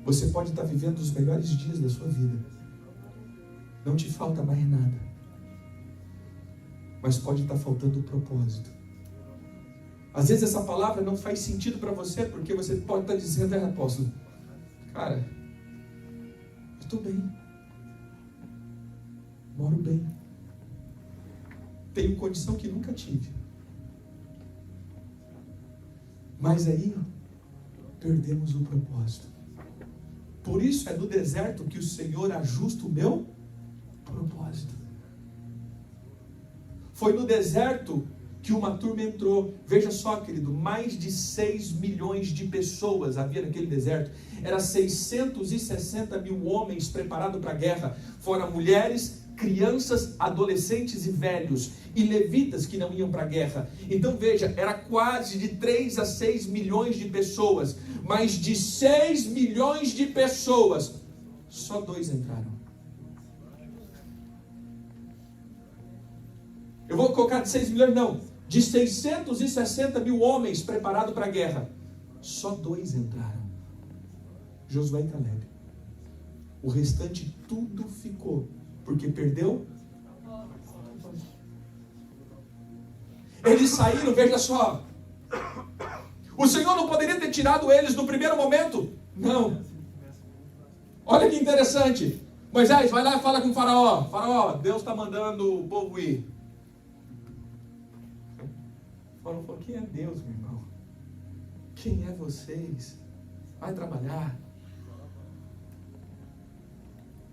você pode estar vivendo os melhores dias da sua vida. Não te falta mais nada. Mas pode estar faltando o propósito. Às vezes essa palavra não faz sentido para você, porque você pode estar dizendo, apóstolo, cara, eu estou bem. Moro bem. Tenho condição que nunca tive. Mas aí, perdemos o propósito. Por isso é no deserto que o Senhor ajusta o meu propósito. Foi no deserto que uma turma entrou. Veja só, querido, mais de 6 milhões de pessoas havia naquele deserto. Era 660 mil homens preparados para a guerra. Fora mulheres, crianças, adolescentes e velhos. E levitas que não iam para a guerra. Então veja, era quase de 3 a 6 milhões de pessoas. Mas de 6 milhões de pessoas, só 2 entraram. Eu vou colocar de 6 milhões, não. De 660 mil homens preparados para a guerra, só 2 entraram. Josué e Caleb. O restante tudo ficou, porque perdeu. Eles saíram, veja só. O Senhor não poderia ter tirado eles no primeiro momento? Não. Olha que interessante. Moisés, vai lá e fala com o faraó. Faraó, Deus está mandando o povo ir. O faraó falou, quem é Deus, meu irmão? Quem é vocês? Vai trabalhar.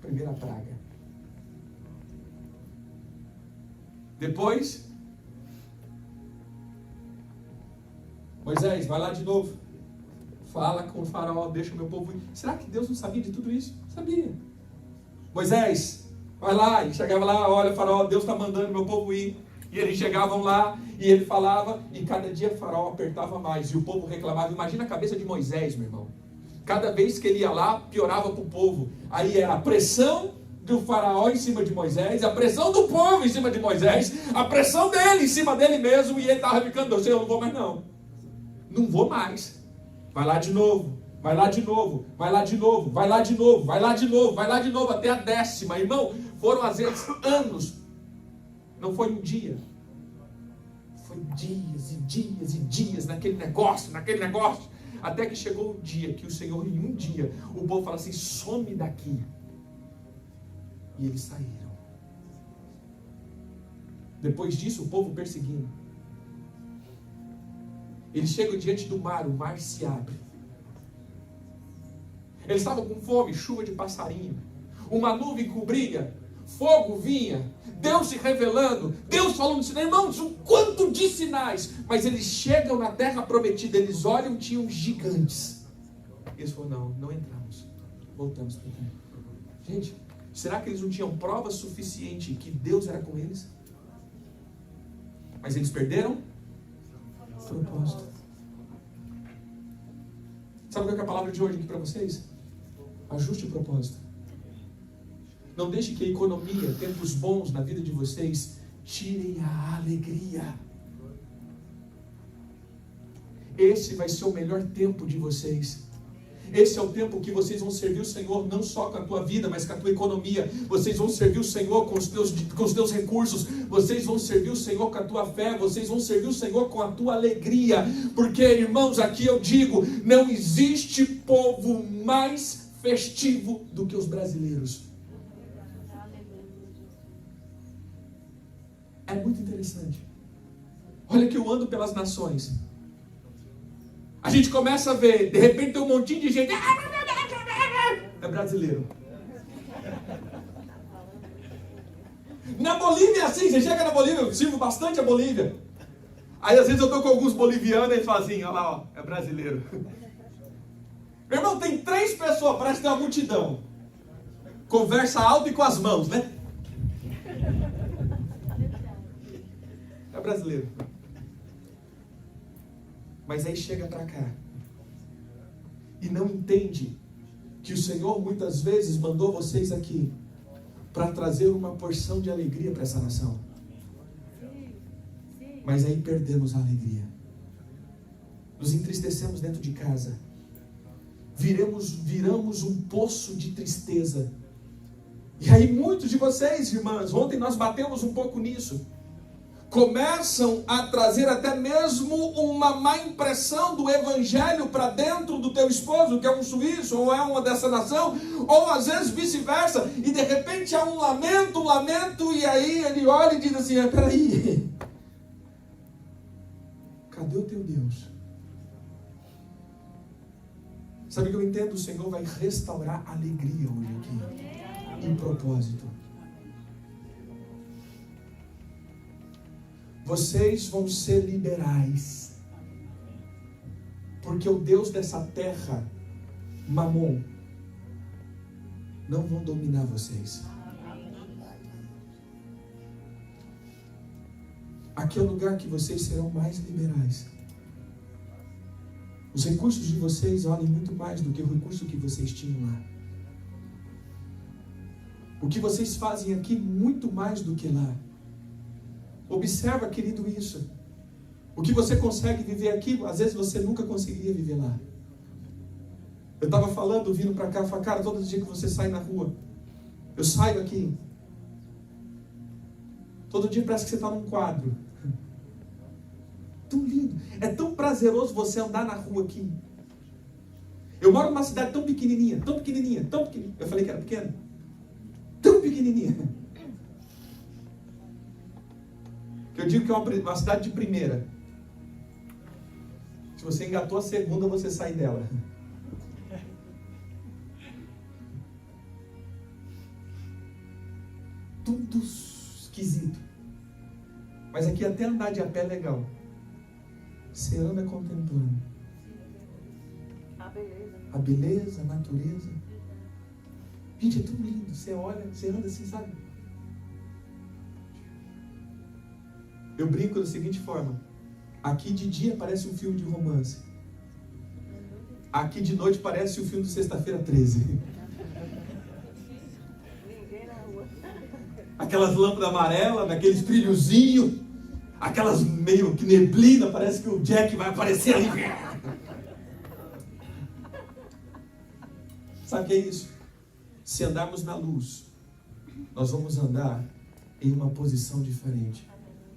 Primeira praga. Depois, Moisés, vai lá de novo. Fala com o faraó, deixa o meu povo ir. Será que Deus não sabia de tudo isso? Sabia. Moisés, vai lá. E chegava lá, olha, faraó, Deus está mandando meu povo ir. E eles chegavam lá, e ele falava, e cada dia o faraó apertava mais, e o povo reclamava. Imagina a cabeça de Moisés, meu irmão. Cada vez que ele ia lá, piorava para o povo. Aí era a pressão do faraó em cima de Moisés, a pressão do povo em cima de Moisés, a pressão dele em cima dele mesmo, e ele estava ficando, eu não vou mais não. Não vou mais. Vai lá de novo, vai lá de novo, vai lá de novo, vai lá de novo, vai lá de novo, vai lá de novo, até a 10ª. Irmão, foram às vezes anos. Não foi um dia. Foi dias e dias e dias naquele negócio. Até que chegou o dia que o Senhor, em um dia, o povo fala assim, some daqui. E eles saíram. Depois disso, o povo perseguindo. Eles chegam diante do mar, o mar se abre. Eles estavam com fome, chuva de passarinho. Uma nuvem cobria, fogo vinha, Deus se revelando, Deus falando de sinais. Irmãos, um quanto de sinais. Mas eles chegam na terra prometida, eles olham, tinham gigantes. Eles falaram, não entramos. Voltamos para a terra. Gente, será que eles não tinham prova suficiente que Deus era com eles? Mas eles perderam propósito. Sabe qual é a palavra de hoje aqui para vocês? Ajuste o propósito. Não deixe que a economia, tempos bons na vida de vocês, tirem a alegria. Esse vai ser o melhor tempo de vocês. Esse é o tempo que vocês vão servir o Senhor, não só com a tua vida, mas com a tua economia. Vocês vão servir o Senhor com os teus recursos. Vocês vão servir o Senhor com a tua fé. Vocês vão servir o Senhor com a tua alegria. Porque, irmãos, aqui eu digo, não existe povo mais festivo do que os brasileiros. É muito interessante. Olha que eu ando pelas nações. A gente começa a ver, de repente tem um montinho de gente. É brasileiro. Na Bolívia é assim, você chega na Bolívia, eu sirvo bastante a Bolívia. Aí às vezes eu tô com alguns bolivianos e eles falam assim, olha lá, ó, é brasileiro. Meu irmão, tem 3 pessoas, parece que tem uma multidão. Conversa alto e com as mãos, né? É brasileiro. Mas aí chega para cá e não entende que o Senhor muitas vezes mandou vocês aqui para trazer uma porção de alegria para essa nação. Mas aí perdemos a alegria. Nos entristecemos dentro de casa. Viramos um poço de tristeza. E aí muitos de vocês, irmãs, ontem nós batemos um pouco nisso. Começam a trazer até mesmo uma má impressão do evangelho para dentro do teu esposo, que é um suíço, ou é uma dessa nação, ou às vezes vice-versa, e de repente há um lamento, e aí ele olha e diz assim, peraí, cadê o teu Deus? Sabe o que eu entendo? O Senhor vai restaurar a alegria hoje aqui, em propósito. Vocês vão ser liberais. Porque o Deus dessa terra, Mamon, não vão dominar vocês. Aqui é o lugar que vocês serão mais liberais. Os recursos de vocês valem muito mais do que o recurso que vocês tinham lá. O que vocês fazem aqui muito mais do que lá. Observa, querido, isso. O que você consegue viver aqui, às vezes você nunca conseguiria viver lá. Eu estava falando, vindo para cá, eu falei, cara, todo dia que você sai na rua, eu saio aqui. Todo dia parece que você está num quadro. Tão lindo. É tão prazeroso você andar na rua aqui. Eu moro numa cidade tão pequenininha, tão pequenininha, tão pequenininha. Eu falei que era pequena. Tão pequenininha. Que eu digo que é uma cidade de primeira. Se você engatou a segunda, você sai dela. Tudo esquisito. Mas aqui até andar de a pé é legal. Você anda contemplando a beleza, a natureza. Gente, é tão lindo. Você olha, você anda assim, sabe? Eu brinco da seguinte forma. Aqui de dia parece um filme de romance. Aqui de noite parece o filme de Sexta-feira 13. Aquelas lâmpadas amarelas, aqueles brilhozinhos, aquelas meio que neblina, parece que o Jack vai aparecer ali. Sabe o que é isso? Se andarmos na luz, nós vamos andar em uma posição diferente.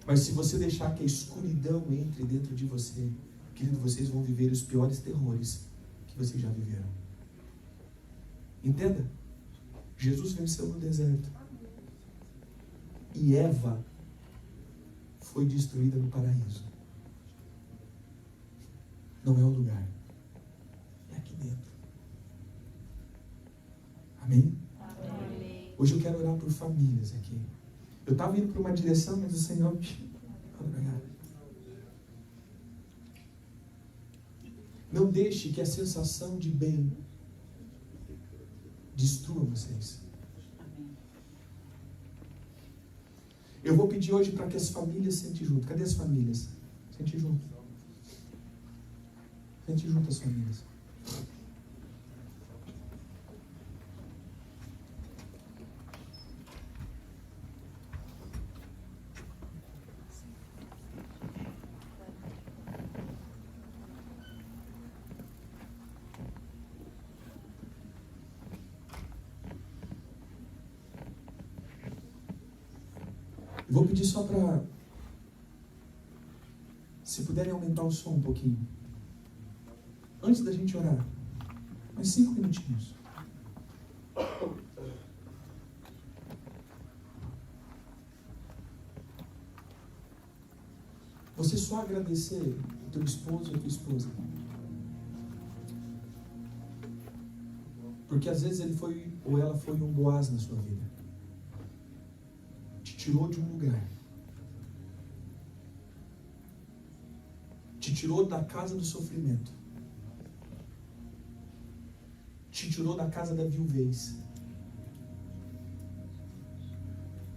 Mas se você deixar que a escuridão entre dentro de você, querido, vocês vão viver os piores terrores que vocês já viveram. Entenda? Jesus venceu no deserto. E Eva foi destruída no paraíso. Não é o lugar. É aqui dentro. Amém? Amém. Hoje eu quero orar por famílias aqui. Eu estava indo para uma direção, mas o Senhor... Não deixe que a sensação de bem destrua vocês. Eu vou pedir hoje para que as famílias sentem junto. Cadê as famílias? Sente junto. Sente junto as famílias. Vou pedir só para, se puderem aumentar o som um pouquinho, antes da gente orar, mais 5 minutinhos. Você só agradecer o teu esposo ou a tua esposa, porque às vezes ele foi ou ela foi um Boaz na sua vida. Tirou de um lugar, te tirou da casa do sofrimento, te tirou da casa da viuvez,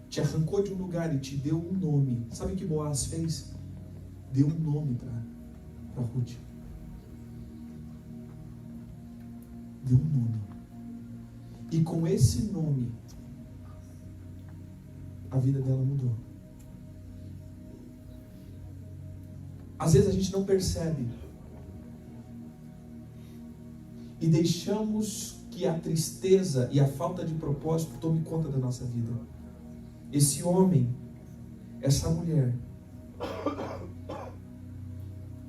te arrancou de um lugar e te deu um nome. Sabe o que Boaz fez? Deu um nome para Ruth. Deu um nome, e com esse nome a vida dela mudou. Às vezes a gente não percebe e deixamos que a tristeza e a falta de propósito tome conta da nossa vida. Esse homem, essa mulher,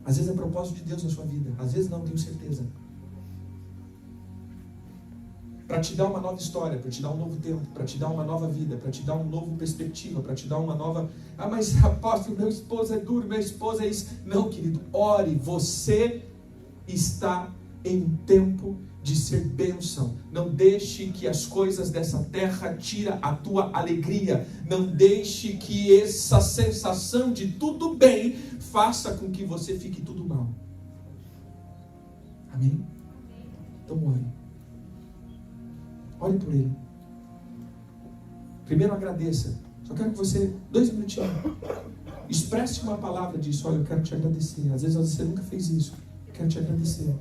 às vezes é propósito de Deus na sua vida, às vezes não, tenho certeza. Para te dar uma nova história, para te dar um novo tempo, para te dar uma nova vida, para te dar uma nova perspectiva, para te dar uma nova... Ah, mas apóstolo, meu esposo é duro, minha esposa é isso. Não, querido, ore. Você está em um tempo de ser bênção. Não deixe que as coisas dessa terra tirem a tua alegria. Não deixe que essa sensação de tudo bem faça com que você fique tudo mal. Amém? Então ore. Ore por ele. Primeiro agradeça. Só quero que você, 2 minutinhos, expresse uma palavra disso. Olha, eu quero te agradecer. Às vezes você nunca fez isso. Eu quero te agradecer.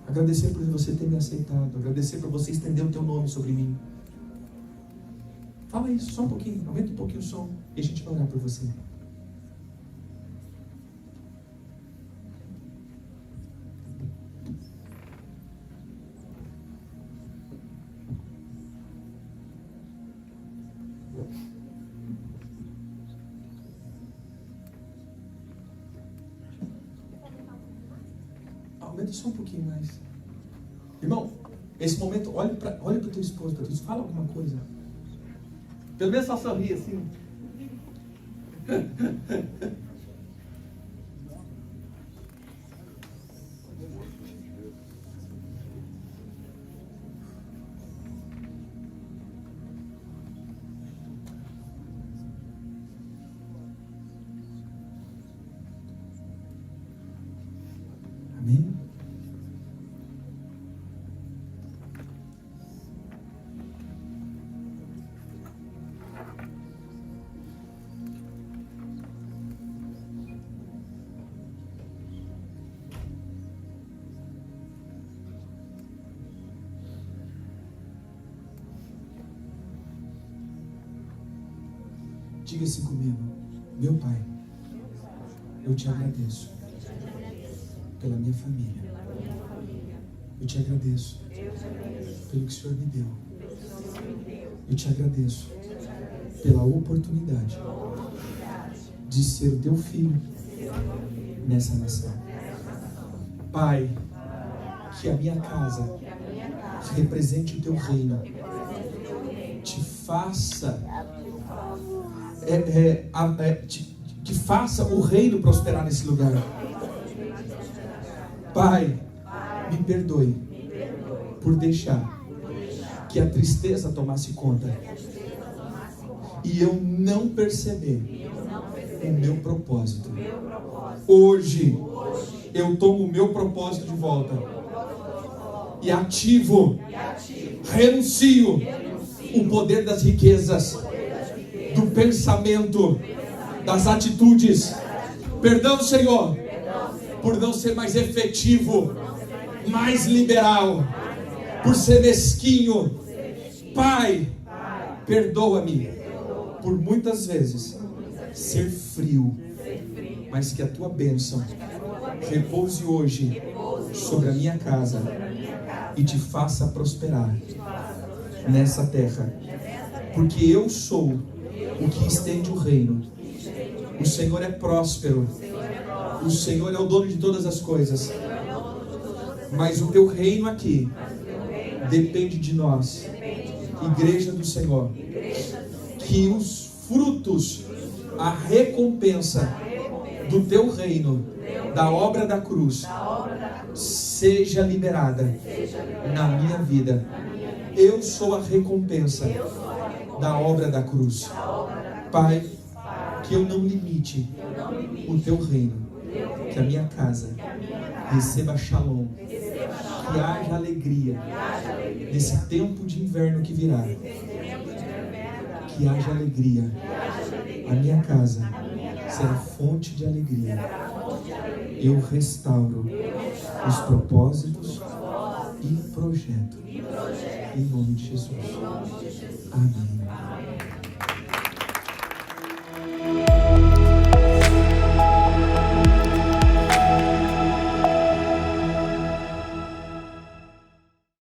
Agradecer por você ter me aceitado. Agradecer por você estender o teu nome sobre mim. Fala isso, só um pouquinho. Aumenta um pouquinho o som e a gente vai orar por você. Aumenta só um pouquinho mais. Irmão, esse momento, olha para o teu esposo, fala alguma coisa. Pelo menos só sorri assim. Amém? Diga assim comigo: meu Pai, eu te agradeço pela minha família. Eu te agradeço pelo que o Senhor me deu. Eu te agradeço pela oportunidade de ser o teu filho nessa nação. Pai, que a minha casa represente o teu reino. Te faça que faça o reino prosperar nesse lugar. Pai, me perdoe por deixar que a tristeza tomasse conta e eu não perceber o meu propósito. Hoje eu tomo o meu propósito de volta e ativo, renuncio o poder das riquezas, do pensamento, das atitudes. Perdão, Senhor, por não ser mais efetivo, mais liberal, por ser mesquinho. Pai, perdoa-me por muitas vezes ser frio, mas que a tua bênção repouse hoje sobre a minha casa e te faça prosperar nessa terra, porque eu sou o que estende o reino. O Senhor é próspero. O Senhor é o dono de todas as coisas. Mas o teu reino aqui depende de nós, Igreja do Senhor. Que os frutos, a recompensa do teu reino, da obra da cruz, seja liberada na minha vida. Eu sou a recompensa da obra da cruz. Pai, que eu não limite o teu reino, que a minha casa receba shalom, que haja alegria nesse tempo de inverno que virá, que haja alegria. A minha casa será fonte de alegria. Eu restauro os propósitos e projetos em nome de Jesus. Amém.